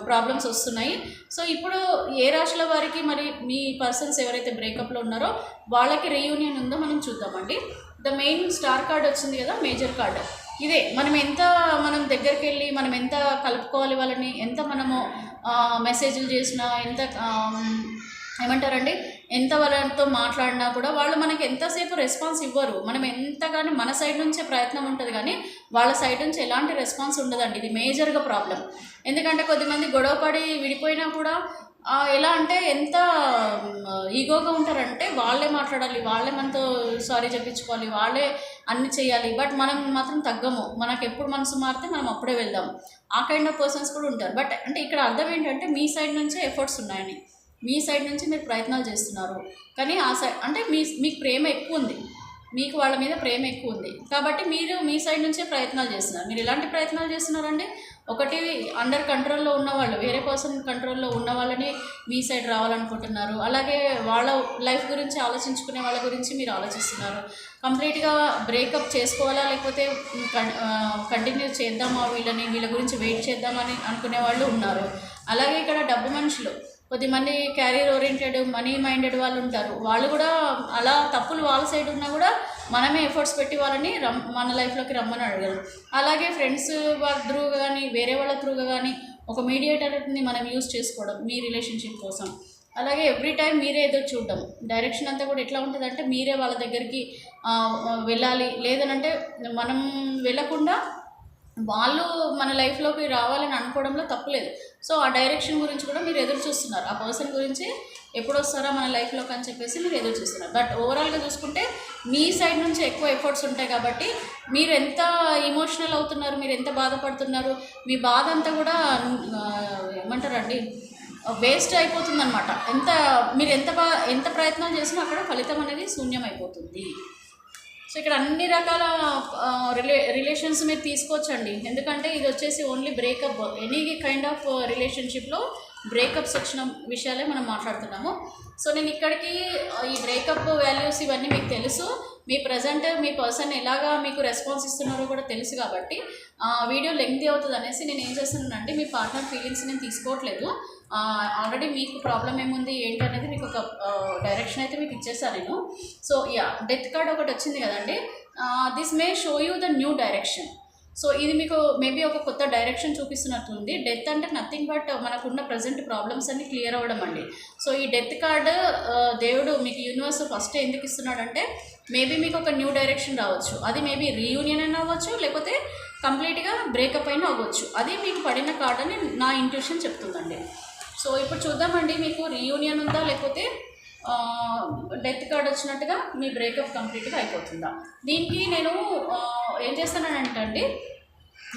ప్రాబ్లమ్స్ వస్తున్నాయి. సో ఇప్పుడు ఏ రాశుల వారికి మరి మీ పర్సన్స్ ఎవరైతే బ్రేకప్లో ఉన్నారో వాళ్ళకి రీయూనియన్ ఉందో మనం చూద్దామండి. ద మెయిన్ స్టార్ కార్డ్ వచ్చింది కదా, మేజర్ కార్డ్. ఇదే మనం దగ్గరికి వెళ్ళి మనం ఎంత కలుపుకోవాలి వాళ్ళని, ఎంత మనము మెసేజ్లు చేసినా, ఎంత ఏమంటారండి, ఎంత వాళ్ళతో మాట్లాడినా కూడా వాళ్ళు మనకి ఎంతసేపు రెస్పాన్స్ ఇవ్వరు. మనం ఎంతగానో మన సైడ్ నుంచే ప్రయత్నం ఉంటుంది కానీ వాళ్ళ సైడ్ నుంచి ఎలాంటి రెస్పాన్స్ ఉండదండి. ఇది మేజర్గా ప్రాబ్లం. ఎందుకంటే కొద్దిమంది గొడవపడి విడిపోయినా కూడా ఎలా అంటే ఎంత ఈగోగా ఉంటారంటే వాళ్ళే మాట్లాడాలి, వాళ్ళే మనతో సారీ చెప్పించుకోవాలి, వాళ్ళే అన్ని చేయాలి. బట్ మనం మాత్రం తగ్గము. మనకు ఎప్పుడు మనసు మారితే మనం అప్పుడే వెళ్దాం. ఆ కైండ్ ఆఫ్ పర్సన్స్ కూడా ఉంటారు. బట్ అంటే ఇక్కడ అర్థం ఏంటంటే మీ సైడ్ నుంచే ఎఫర్ట్స్ ఉన్నాయని, మీ సైడ్ నుంచి మీరు ప్రయత్నాలు చేస్తున్నారు. కానీ ఆ సైడ్ అంటే మీకు ప్రేమ ఎక్కువ ఉంది, మీకు వాళ్ళ మీద ప్రేమ ఎక్కువ ఉంది కాబట్టి మీరు మీ సైడ్ నుంచే ప్రయత్నాలు చేస్తున్నారు. మీరు ఎలాంటి ప్రయత్నాలు చేస్తున్నారండి? ఒకటి, అండర్ కంట్రోల్లో ఉన్న వాళ్ళు, వేరే పర్సన్ కంట్రోల్లో ఉన్న వాళ్ళని మీ సైడ్ రావాలనుకుంటున్నారు. అలాగే వాళ్ళ లైఫ్ గురించి ఆలోచించుకునే వాళ్ళ గురించి మీరు ఆలోచిస్తున్నారు. కంప్లీట్గా బ్రేకప్ చేసుకోవాలా లేకపోతే కంటిన్యూ చేద్దామా, వీళ్ళ గురించి వెయిట్ చేద్దామని అనుకునే వాళ్ళు ఉన్నారు. అలాగే ఇక్కడ డబ్బు మనుషులు, కొద్దిమంది క్యారియర్ ఓరియంటెడ్ మనీ మైండెడ్ వాళ్ళు ఉంటారు. వాళ్ళు కూడా అలా తప్పులు వాళ్ళ సైడ్ ఉన్నా కూడా మనమే ఎఫర్ట్స్ పెట్టి వాళ్ళని మన లైఫ్లోకి రమ్మని అడగరు. అలాగే ఫ్రెండ్స్ వాళ్ళ త్రూగా కానీ వేరే వాళ్ళ త్రూగా కానీ ఒక మీడియేటర్ని మనం యూజ్ చేసుకోవడం మీ రిలేషన్షిప్ కోసం. అలాగే ఎవ్రీ టైం మీరే ఎదురు చూడడం. డైరెక్షన్ అంతా కూడా ఎట్లా ఉంటుందంటే మీరే వాళ్ళ దగ్గరికి వెళ్ళాలి, లేదనంటే మనం వెళ్ళకుండా వాళ్ళు మన లైఫ్లోకి రావాలని అనుకోవడంలో తప్పులేదు. సో ఆ డైరెక్షన్ గురించి కూడా మీరు ఎదురు చూస్తున్నారు. ఆ పర్సన్ గురించి ఎప్పుడు వస్తారా మన లైఫ్లోకి అని చెప్పేసి మీరు ఎదురు చూస్తున్నారు. బట్ ఓవరాల్గా చూసుకుంటే మీ సైడ్ నుంచి ఎక్కువ ఎఫర్ట్స్ ఉంటాయి కాబట్టి మీరు ఎంత ఎమోషనల్ అవుతున్నారు, మీరు ఎంత బాధపడుతున్నారు, మీ బాధ అంతా కూడా ఏమంటారండి వేస్ట్ అయిపోతుందన్నమాట. మీరు ఎంత ప్రయత్నాలు చేసినా అక్కడ ఫలితం అనేది శూన్యం అయిపోతుంది. సో ఇక్కడ అన్ని రకాల రిలేషన్స్ మీరు తీసుకోవచ్చండి. ఎందుకంటే ఇది వచ్చేసి only breakup, any kind of రిలేషన్షిప్లో బ్రేకప్స్ వచ్చిన విషయాలే మనం మాట్లాడుతున్నాము. సో నేను ఇక్కడికి ఈ బ్రేకప్ వాల్యూస్ ఇవన్నీ మీకు తెలుసు, మీ ప్రజెంట్ మీ పర్సన్ ఎలాగా మీకు రెస్పాన్స్ ఇస్తున్నారో కూడా తెలుసు కాబట్టి వీడియో లెంగ్తీ అవుతుంది అనేసి నేను ఏం చేస్తున్నానంటే మీ పార్ట్నర్ ఫీలింగ్స్ నేను తీసుకోవట్లేదు. ఆల్రెడీ మీకు ప్రాబ్లం ఏముంది ఏంటి అనేది మీకు ఒక డైరెక్షన్ అయితే మీకు ఇచ్చేసాను నేను. సో డెత్ కార్డ్ ఒకటి వచ్చింది కదండి, this may show you the new direction. So ఇది మీకు మేబీ ఒక కొత్త డైరెక్షన్ చూపిస్తున్నట్టుంది. డెత్ అంటే నథింగ్ బట్ మనకున్న ప్రజెంట్ ప్రాబ్లమ్స్ అన్ని క్లియర్ అవ్వడం అండి. సో ఈ డెత్ కార్డ్ దేవుడు మీకు యూనివర్స్ ఫస్ట్ ఎందుకు ఇస్తున్నాడంటే మేబీ మీకు ఒక న్యూ డైరెక్షన్ రావచ్చు. అది మేబీ రీయూనియన్ అయినా అవ్వచ్చు, లేకపోతే కంప్లీట్గా బ్రేకప్ అయినా అవ్వచ్చు. అది మీకు పడిన కార్డ్ అని నా ఇంట్యూషన్ చెప్తుందండి. సో ఇప్పుడు చూద్దామండి మీకు రీయూనియన్ ఉందా లేకపోతే డెత్ కార్డ్ వచ్చినట్టుగా మీ బ్రేకప్ కంప్లీట్గా అయిపోతుందా. దీనికి నేను ఏం చేస్తానంటే అండి,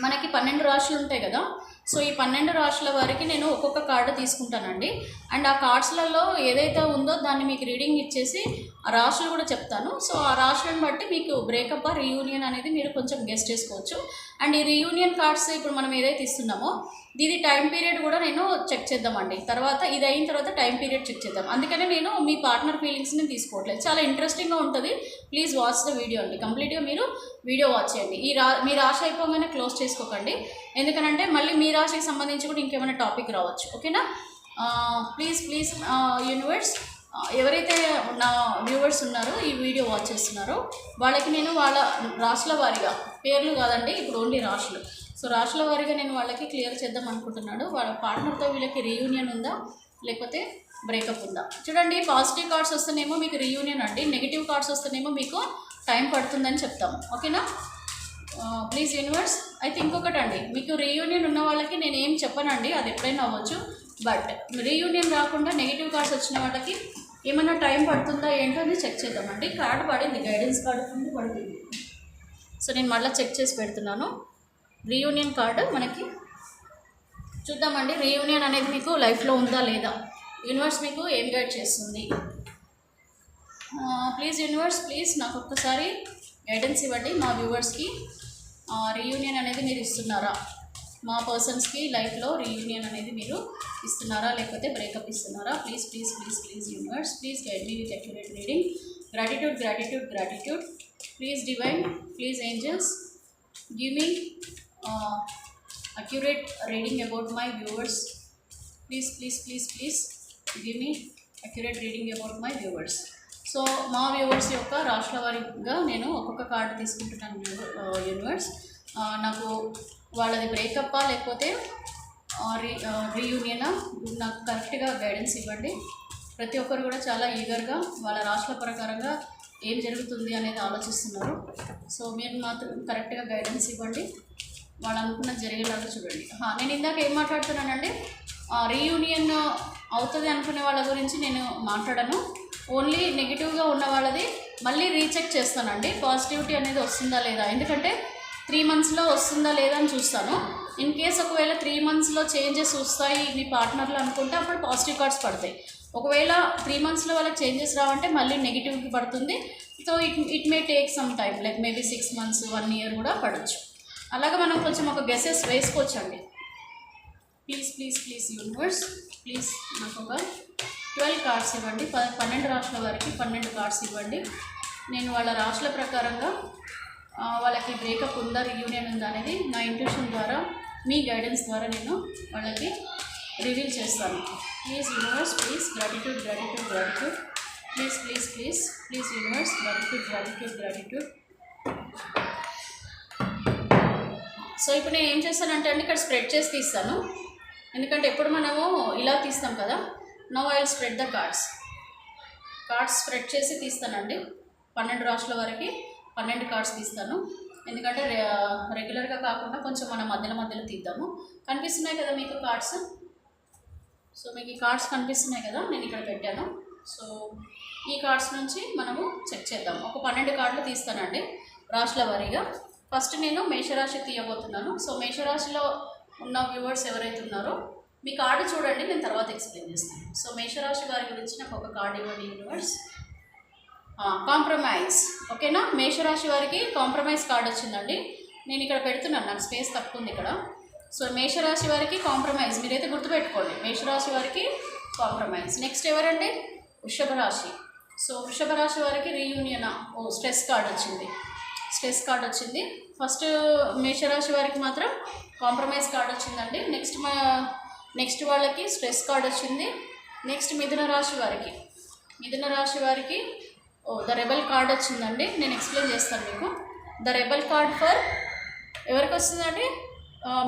మనకి 12 రాశులు ఉంటాయి కదా. సో ఈ 12 రాశుల వారికి నేను ఒక్కొక్క కార్డు తీసుకుంటానండి. అండ్ ఆ కార్డ్స్లలో ఏదైతే ఉందో దాన్ని మీకు రీడింగ్ ఇచ్చేసి ఆ రాశులు కూడా చెప్తాను. సో ఆ రాశులను బట్టి మీకు బ్రేకప్ రీయూనియన్ అనేది మీరు కొంచెం గెస్ చేసుకోవచ్చు. అండ్ ఈ రీయూనియన్ కార్డ్స్ ఇప్పుడు మనం ఏదైతే ఇస్తున్నామో దీని టైం పీరియడ్ కూడా నేను చెక్ చేద్దామండి. తర్వాత ఇది అయిన తర్వాత టైం పీరియడ్ చెక్ చేద్దాం. అందుకనే నేను మీ పార్ట్నర్ ఫీలింగ్స్ని తీసుకోవట్లేదు. చాలా ఇంట్రెస్టింగ్గా ఉంటుంది. ప్లీజ్ వాచ్ ద వీడియో అండి. కంప్లీట్గా మీరు వీడియో వాచ్ చేయండి. మీ రాశి అయిపోగానే క్లోజ్ చేసుకోకండి, ఎందుకనంటే మళ్ళీ మీ రాశికి సంబంధించి కూడా ఇంకేమైనా టాపిక్ రావచ్చు. ఓకేనా? ప్లీజ్ యూనివర్స్, ఎవరైతే నా వ్యూవర్స్ ఉన్నారో ఈ వీడియో వాచ్ చేస్తున్నారో వాళ్ళకి నేను వాళ్ళ రాశుల వారీగా, పేర్లు కాదండి ఇప్పుడు ఓన్లీ రాశులు. సో రాశుల వారీగా నేను వాళ్ళకి క్లియర్ చేద్దాం అనుకుంటున్నాడు. వాళ్ళ పార్ట్నర్తో వీళ్ళకి రీయూనియన్ ఉందా లేకపోతే బ్రేకప్ ఉందా. చూడండి, పాజిటివ్ కార్డ్స్ వస్తేనేమో మీకు రీయూనియన్ అండి, నెగిటివ్ కార్డ్స్ వస్తేనేమో మీకు టైం పడుతుందని చెప్తాము. ఓకేనా. Please universe. అయితే ఇంకొకటి అండి, మీకు రీయూనియన్ ఉన్న వాళ్ళకి నేను ఏం చెప్పనండి, అది ఎప్పుడైనా అవ్వచ్చు. బట్ రీయూనియన్ రాకుండా నెగిటివ్ కార్డ్స్ వచ్చిన వాళ్ళకి ఏమైనా టైం పడుతుందా ఏంటో అని చెక్ చేద్దామండి. కార్డు పడింది, గైడెన్స్ కార్డు పడుతుంది. సో నేను మళ్ళీ చెక్ చేసి పెడుతున్నాను. రీయూనియన్ కార్డు మనకి చూద్దామండి. రీయూనియన్ అనేది మీకు లైఫ్లో ఉందా లేదా, యూనివర్స్ మీకు ఏం గైడ్ చేస్తుంది. ప్లీజ్ యూనివర్స్, ప్లీజ్ నాకు ఒక్కసారి గైడెన్స్ ఇవ్వండి. మా వ్యూవర్స్కి రీయూనియన్ అనేది మీరు ఇస్తున్నారా, మా పర్సన్స్కి లైఫ్లో రీయూనియన్ అనేది మీరు ఇస్తున్నారా లేకపోతే బ్రేకప్ ఇస్తున్నారా. Please please please please universe, please guide me with accurate reading. Gratitude gratitude gratitude. Please divine, please angels, give me accurate reading about my viewers. Please please please please give me accurate reading about my viewers. So మా viewers యొక్క రాశుల వారీగా నేను ఒక్కొక్క card తీసుకుంటున్నాను universe. నాకు వాళ్ళది బ్రేకప్పా లేకపోతే రీయూనియనా, నాకు కరెక్ట్గా గైడెన్స్ ఇవ్వండి. ప్రతి ఒక్కరు కూడా చాలా ఈగర్గా వాళ్ళ రాశుల ప్రకారంగా ఏం జరుగుతుంది అనేది ఆలోచిస్తున్నారు. సో మీరు మాత్రం కరెక్ట్గా గైడెన్స్ ఇవ్వండి, వాళ్ళు అనుకున్నది జరిగేలాగా చూడండి. నేను ఇందాక ఏం మాట్లాడుతున్నానండి, రీయూనియన్ అవుతుంది అనుకునే వాళ్ళ గురించి నేను మాట్లాడను. ఓన్లీ నెగిటివ్గా ఉన్న వాళ్ళది మళ్ళీ రీచెక్ చేస్తానండి, పాజిటివిటీ అనేది వస్తుందా లేదా. ఎందుకంటే 3 monthsలో వస్తుందా లేదా అని చూస్తాను. ఇన్ కేస్ ఒకవేళ 3 monthsలో చేంజెస్ వస్తాయి మీ పార్ట్నర్లు అనుకుంటే అప్పుడు పాజిటివ్ కార్డ్స్ పడతాయి. ఒకవేళ 3 monthsలో వాళ్ళకి చేంజెస్ రావంటే మళ్ళీ నెగిటివ్కి పడుతుంది. So it may take some time, like maybe 6 months 1 year కూడా పడవచ్చు. అలాగే మనం కొంచెం ఒక గెసెస్ వేసుకోవచ్చండి. Please please please universe, please నాకు ఒక 12 కార్డ్స్ ఇవ్వండి. 12 రాశుల వారికి 12 కార్డ్స్ ఇవ్వండి. నేను వాళ్ళ రాశుల ప్రకారంగా వాళ్ళకి బ్రేకప్ ఉందా రీయూనియన్ ఉందా అనేది నా ఇంట్యూషన్ ద్వారా మీ గైడెన్స్ ద్వారా నేను వాళ్ళకి రివీల్ చేస్తాను. Please universe, please gratitude gratitude gratitude. Please please please please universe, gratitude gratitude gratitude. So ఇప్పుడు నేను ఏం చేస్తానంటే అండి, ఇక్కడ స్ప్రెడ్ చేసి తీస్తాను. ఎందుకంటే ఎప్పుడు మనము ఇలా తీస్తాం కదా. Now I will spread the cards spread చేసి తీస్తానండి. 12 రాశుల వరకు 12 కార్డ్స్ తీస్తాను. ఎందుకంటే రెగ్యులర్గా కాకుండా కొంచెం మన మధ్యలో తీద్దాము. కనిపిస్తున్నాయి కదా మీకు కార్డ్స్. సో మీకు ఈ కార్డ్స్ కనిపిస్తున్నాయి కదా, నేను ఇక్కడ పెట్టాను. సో ఈ కార్డ్స్ నుంచి మనము చెక్ చేద్దాం. ఒక 12 కార్డులు తీస్తానండి రాశుల వారీగా. ఫస్ట్ నేను మేషరాశి తీయబోతున్నాను. సో మేషరాశిలో ఉన్న వ్యూవర్స్ ఎవరైతే ఉన్నారో మీ కార్డు చూడండి, నేను తర్వాత ఎక్స్ప్లెయిన్ చేస్తాను. సో మేషరాశి వారి గురించి నాకు ఒక కార్డు ఇవ్వండి యూనివర్స్. కాంప్రమైజ్. ఓకేనా. మేషరాశి వారికి కాంప్రమైజ్ కార్డు వచ్చిందండి. నేను ఇక్కడ పెడుతున్నాను, నాకు స్పేస్ తక్కువ ఉంది ఇక్కడ. సో మేషరాశి వారికి కాంప్రమైజ్, మీరైతే గుర్తుపెట్టుకోండి, మేషరాశి వారికి కాంప్రమైజ్. నెక్స్ట్ ఎవరండి, వృషభ రాశి. సో వృషభ రాశి వారికి రీయూనియన్, స్ట్రెస్ కార్డు వచ్చింది. స్ట్రెస్ కార్డ్ వచ్చింది. ఫస్ట్ మేషరాశి వారికి మాత్రం కాంప్రమైజ్ కార్డ్ వచ్చిందండి. నెక్స్ట్ వాళ్ళకి స్ట్రెస్ కార్డ్ వచ్చింది. నెక్స్ట్ మిథున రాశి వారికి ద రెబల్ కార్డ్ వచ్చిందండి. నేను ఎక్స్ప్లెయిన్ చేస్తాను మీకు. ద రెబల్ కార్డ్ ఫర్ ఎవరికి వస్తుందండి,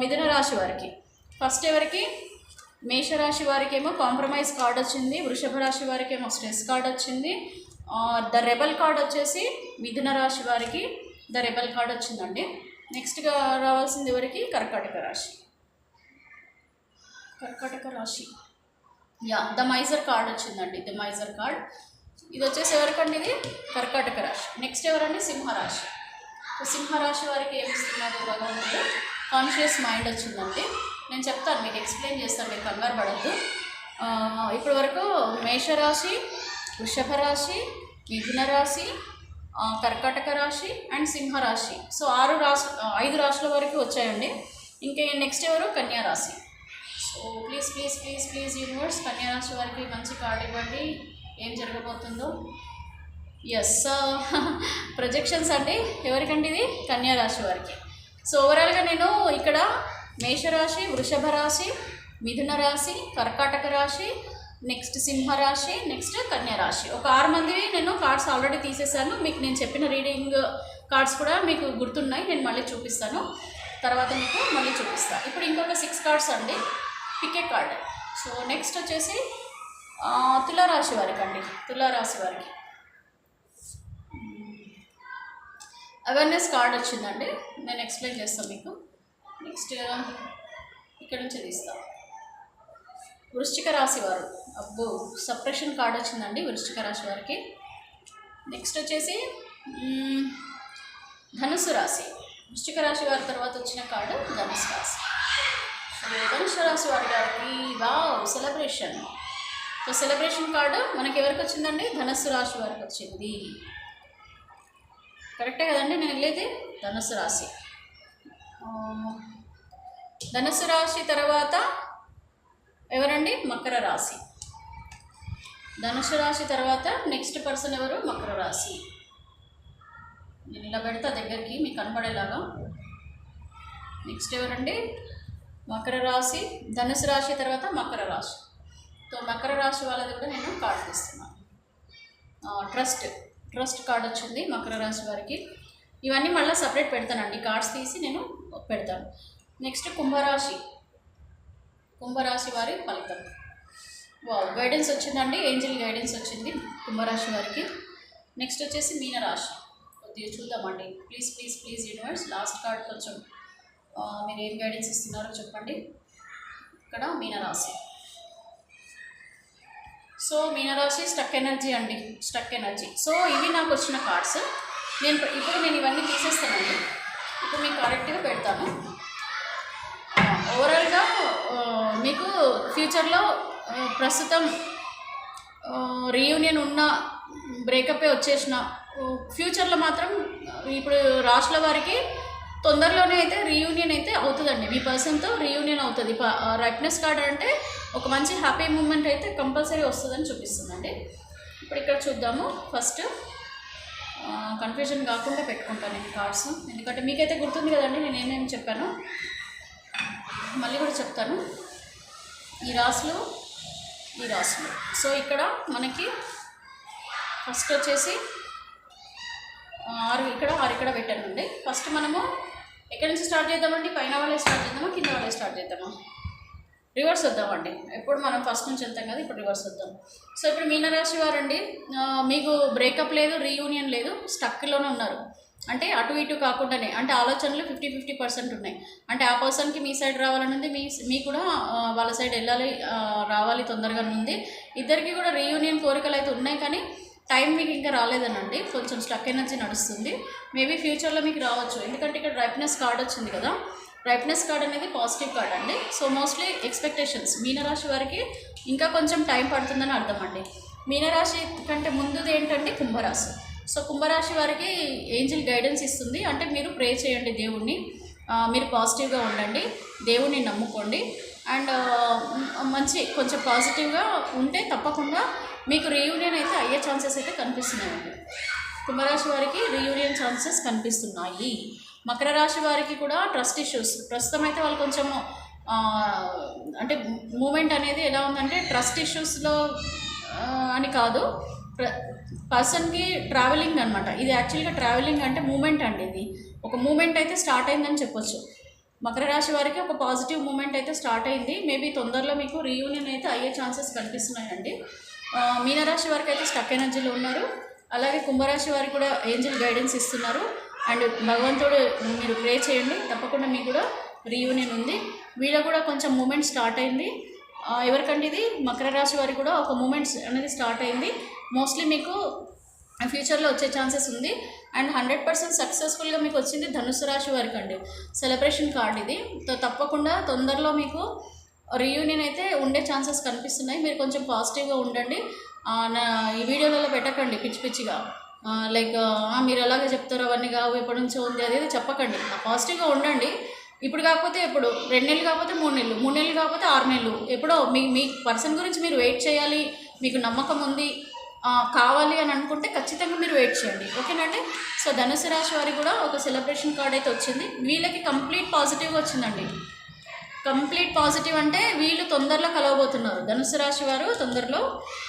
మిథున రాశి వారికి. ఫస్ట్ ఎవరికి, మేషరాశి వారికి ఏమో కాంప్రమైజ్ కార్డ్ వచ్చింది. వృషభ రాశి వారికి ఏమో స్ట్రెస్ కార్డ్ వచ్చింది. ద రెబల్ కార్డ్ వచ్చేసి మిథున రాశి వారికి ద రెబల్ కార్డ్ వచ్చిందండి. నెక్స్ట్గా రావాల్సింది ఎవరికి, కర్కాటక రాశి. ద మైజర్ కార్డ్ వచ్చిందండి. ద మైజర్ కార్డ్ ఇది వచ్చేసి ఎవరికండి, ఇది కర్కాటక రాశి. నెక్స్ట్ ఎవరండి, సింహరాశి. సింహరాశి వారికి ఏమి ఇస్తున్నారు భగవంతుడు, కాన్షియస్ మైండ్ వచ్చిందండి. నేను చెప్తాను మీకు, ఎక్స్ప్లెయిన్ చేస్తాను, మీరు కంగారు పడద్దు. ఇప్పటి వరకు మేషరాశి, వృషభ రాశి, మిథున రాశి, కర్కాటక రాశి అండ్ సింహరాశి. సో 5 రాశుల వరకు వచ్చాయండి. ఇంకా నెక్స్ట్ ఎవరు, కన్యా రాశి. So please please please please universe, కన్యా రాశి వారికి మంచి కార్డు ఇవ్వండి. ఏం జరగబోతుందో. ఎస్, ప్రొజెక్షన్స్ అండి. ఎవరికండి ఇది, కన్యా రాశి వారికి. సో ఓవరాల్గా నేను ఇక్కడ మేషరాశి, వృషభ రాశి, మిథున రాశి, కర్కాటక రాశి, నెక్స్ట్ సింహరాశి, నెక్స్ట్ కన్యా రాశి, ఒక 6 మందివి నేను కార్డ్స్ ఆల్రెడీ తీసేసాను. మీకు నేను చెప్పిన రీడింగ్ కార్డ్స్ కూడా మీకు గుర్తున్నాయి, నేను మళ్ళీ చూపిస్తాను. తర్వాత మీకు మళ్ళీ చూపిస్తా. ఇప్పుడు ఇంకొక 6 కార్డ్స్ అండి, పికే కార్డ్. సో నెక్స్ట్ వచ్చేసి తులారాశి వారికి అండి. తులారాశి వారికి అవేర్నెస్ కార్డ్ వచ్చిందండి, నేను ఎక్స్ప్లెయిన్ చేస్తాను మీకు. నెక్స్ట్ ఇక్కడ నుంచి తీస్తాను. వృశ్చిక రాశి వారు, అబ్బో సప్రెషన్ కార్డ్ వచ్చిందండి వృశ్చిక రాశి వారికి. నెక్స్ట్ వచ్చేసి ధనుసు రాశి. వృశ్చిక రాశి వారి తర్వాత వచ్చిన కార్డు ధనుసు రాశి. ధనుసు రాశి వారి గారికి wow celebration. So celebration card మనకి ఎవరికి వచ్చిందండి? ధనుసు రాశి వారికి వచ్చింది. కరెక్టే కదండి నేను వెళ్ళేది? ధనుసు రాశి. ధనుసు రాశి తర్వాత ఎవరండి? మకర రాశి. ధనుసు రాశి తర్వాత నెక్స్ట్ పర్సన్ ఎవరు? మకర రాశి. నేను ఇలా పెడతా దగ్గరికి మీకు కనపడేలాగా. నెక్స్ట్ ఎవరండి? మకర రాశి. ధనుసు రాశి తర్వాత మకర రాశి. సో మకర రాశి వాళ్ళది కూడా నేను కార్డు తీస్తున్నాను. ట్రస్ట్ కార్డ్ వచ్చింది మకర రాశి వారికి. ఇవన్నీ మళ్ళీ సపరేట్ పెడతానండి, కార్డ్స్ తీసి నేను పెడతాను. నెక్స్ట్ కుంభరాశి. కుంభరాశి వారి ఫలితం. గైడెన్స్ వచ్చిందండి, ఏంజల్ గైడెన్స్ వచ్చింది కుంభరాశి వారికి. నెక్స్ట్ వచ్చేసి మీనరాశి. కొద్దిగా చూద్దామండి. Please please please universe, last card కొంచెం మీరు ఏం గైడెన్స్ ఇస్తున్నారో చెప్పండి. ఇక్కడ మీనరాశి. సో మీనరాశి స్టక్ ఎనర్జీ అండి, స్టక్ ఎనర్జీ. సో ఇవి నాకు వచ్చిన కార్డ్స్. ఇప్పుడు నేను ఇవన్నీ తీసేస్తానండి. ఇప్పుడు మీకు కరెక్ట్గా పెడతాను. ఓవరాల్గా మీకు ఫ్యూచర్లో ప్రస్తుతం రీయూనియన్ ఉన్న, బ్రేకప్పే వచ్చేసిన, ఫ్యూచర్లో మాత్రం ఇప్పుడు రాశుల వారికి తొందరలోనే అయితే రీయూనియన్ అయితే అవుతుందండి. మీ పర్సన్తో రీయూనియన్ అవుతుంది. రైట్నెస్ కార్డ్ అంటే ఒక మంచి హ్యాపీ మూమెంట్ అయితే కంపల్సరీ వస్తుందని చూపిస్తుందండి. ఇప్పుడు ఇక్కడ చూద్దాము. ఫస్ట్ కన్ఫ్యూజన్ కాకుండా పెట్టుకుంటాను నేను కార్డ్స్, ఎందుకంటే మీకైతే గుర్తుంది కదండి నేను ఏమేమి చెప్పాను. మళ్ళీ కూడా చెప్తాను. ఈ రాశులు. సో ఇక్కడ మనకి ఫస్ట్ వచ్చేసి 6 ఇక్కడ పెట్టానండి. ఫస్ట్ మనము ఎక్కడి నుంచి స్టార్ట్ చేద్దామండి? పైన వాళ్ళే స్టార్ట్ చేద్దామా, కింద వాళ్ళే స్టార్ట్ చేద్దామా? రివర్స్ వద్దామండి. ఎప్పుడు మనం ఫస్ట్ నుంచి వెళ్తాం కదా, ఇప్పుడు రివర్స్ వద్దాం. సో ఇప్పుడు మీనరాశి వారండి, మీకు బ్రేకప్ లేదు, రీయూనియన్ లేదు, స్టక్లోనే ఉన్నారు. అంటే అటు ఇటు కాకుండానే, అంటే ఆలోచనలు 50-50% ఉన్నాయి. అంటే ఆ పర్సన్కి మీ సైడ్ రావాలని ఉంది, మీ కూడా వాళ్ళ సైడ్ వెళ్ళాలి, రావాలి తొందరగానే ఉంది. ఇద్దరికి కూడా రీయూనియన్ కోరికలు అయితే ఉన్నాయి, కానీ టైం మీకు ఇంకా రాలేదనండి. కొంచెం స్టక్ ఎనర్జీ నడుస్తుంది. మేబీ ఫ్యూచర్లో మీకు రావచ్చు, ఎందుకంటే ఇక్కడ రైప్నెస్ కార్డ్ వచ్చింది కదా. రైప్నెస్ కార్డ్ అనేది పాజిటివ్ కార్డ్ అండి. సో మోస్ట్లీ ఎక్స్పెక్టేషన్స్ మీనరాశి వారికి ఇంకా కొంచెం టైం పడుతుందని అర్థం అండి. మీనరాశి కంటే ముందుది ఏంటంటే కుంభరాశి. సో కుంభరాశి వారికి ఏంజల్ గైడెన్స్ ఇస్తుంది. అంటే మీరు ప్రే చేయండి దేవుణ్ణి, మీరు పాజిటివ్గా ఉండండి, దేవుణ్ణి నమ్ముకోండి. అండ్ మంచి కొంచెం పాజిటివ్గా ఉంటే తప్పకుండా మీకు రీయూనియన్ అయితే అయ్యే ఛాన్సెస్ అయితే కనిపిస్తున్నాయండి. కుంభరాశి వారికి రీయూనియన్ ఛాన్సెస్ కనిపిస్తున్నాయి. మకర రాశి వారికి కూడా ట్రస్ట్ ఇష్యూస్ ప్రస్తుతం అయితే వాళ్ళు కొంచెము అంటే మూమెంట్ అనేది ఎలా ఉందంటే ట్రస్ట్ ఇష్యూస్లో అని కాదు, పర్సన్కి ట్రావెలింగ్ అనమాట. ఇది యాక్చువల్గా ట్రావెలింగ్ అంటే మూమెంట్ అండి. ఇది ఒక మూమెంట్ అయితే స్టార్ట్ అయిందని చెప్పొచ్చు. మకర రాశి వారికి ఒక పాజిటివ్ మూమెంట్ అయితే స్టార్ట్ అయింది. మేబీ తొందరలో మీకు రీయూనియన్ అయితే అయ్యే ఛాన్సెస్ కనిపిస్తున్నాయండి. మీనరాశి వారికి అయితే స్టక్ ఎనర్జీలో ఉన్నారు. అలాగే కుంభరాశి వారికి కూడా ఏంజల్ గైడెన్స్ ఇస్తున్నారు. అండ్ భగవంతుడు మీరు ప్రే చేయండి, తప్పకుండా మీకు కూడా రీయూనియన్ ఉంది. వీళ్ళ కూడా కొంచెం మూమెంట్ స్టార్ట్ అయింది. ఎవరికంటే ఇది మకర రాశి వారికి కూడా ఒక మూమెంట్స్ అనేది స్టార్ట్ అయింది. మోస్ట్లీ మీకు ఫ్యూచర్లో వచ్చే ఛాన్సెస్ ఉంది. అండ్ 100% సక్సెస్ఫుల్గా మీకు వచ్చింది ధనుసు రాశి వారికి అండి. సెలబ్రేషన్ కార్డ్ ఇది. తప్పకుండా తొందరలో మీకు రీయూనియన్ అయితే ఉండే ఛాన్సెస్ కనిపిస్తున్నాయి. మీరు కొంచెం పాజిటివ్గా ఉండండి. నా ఈ వీడియోలలో పెట్టకండి పిచ్చి పిచ్చిగా, లైక్ మీరు ఎలాగ చెప్తారో అవన్నీ కావు, ఎప్పటి నుంచో ఉంది అది చెప్పకండి. పాజిటివ్గా ఉండండి. ఇప్పుడు కాకపోతే ఎప్పుడు 2 నెలలు కాకపోతే 3 నెలలు, 3 నెలలు కాకపోతే 6 నెలలు, ఎప్పుడో మీ పర్సన్ గురించి మీరు వెయిట్ చేయాలి, మీకు నమ్మకం ఉంది, కావాలి అని అనుకుంటే ఖచ్చితంగా మీరు వెయిట్ చేయండి. ఓకేనండి. సో ధనుసు రాశి వారికి కూడా ఒక సెలబ్రేషన్ కార్డ్ అయితే వచ్చింది. వీళ్ళకి కంప్లీట్ పాజిటివ్గా వచ్చిందండి. కంప్లీట్ పాజిటివ్ అంటే వీళ్ళు తొందరలో కలవబోతున్నారు. ధనుసు రాశి వారు తొందరలో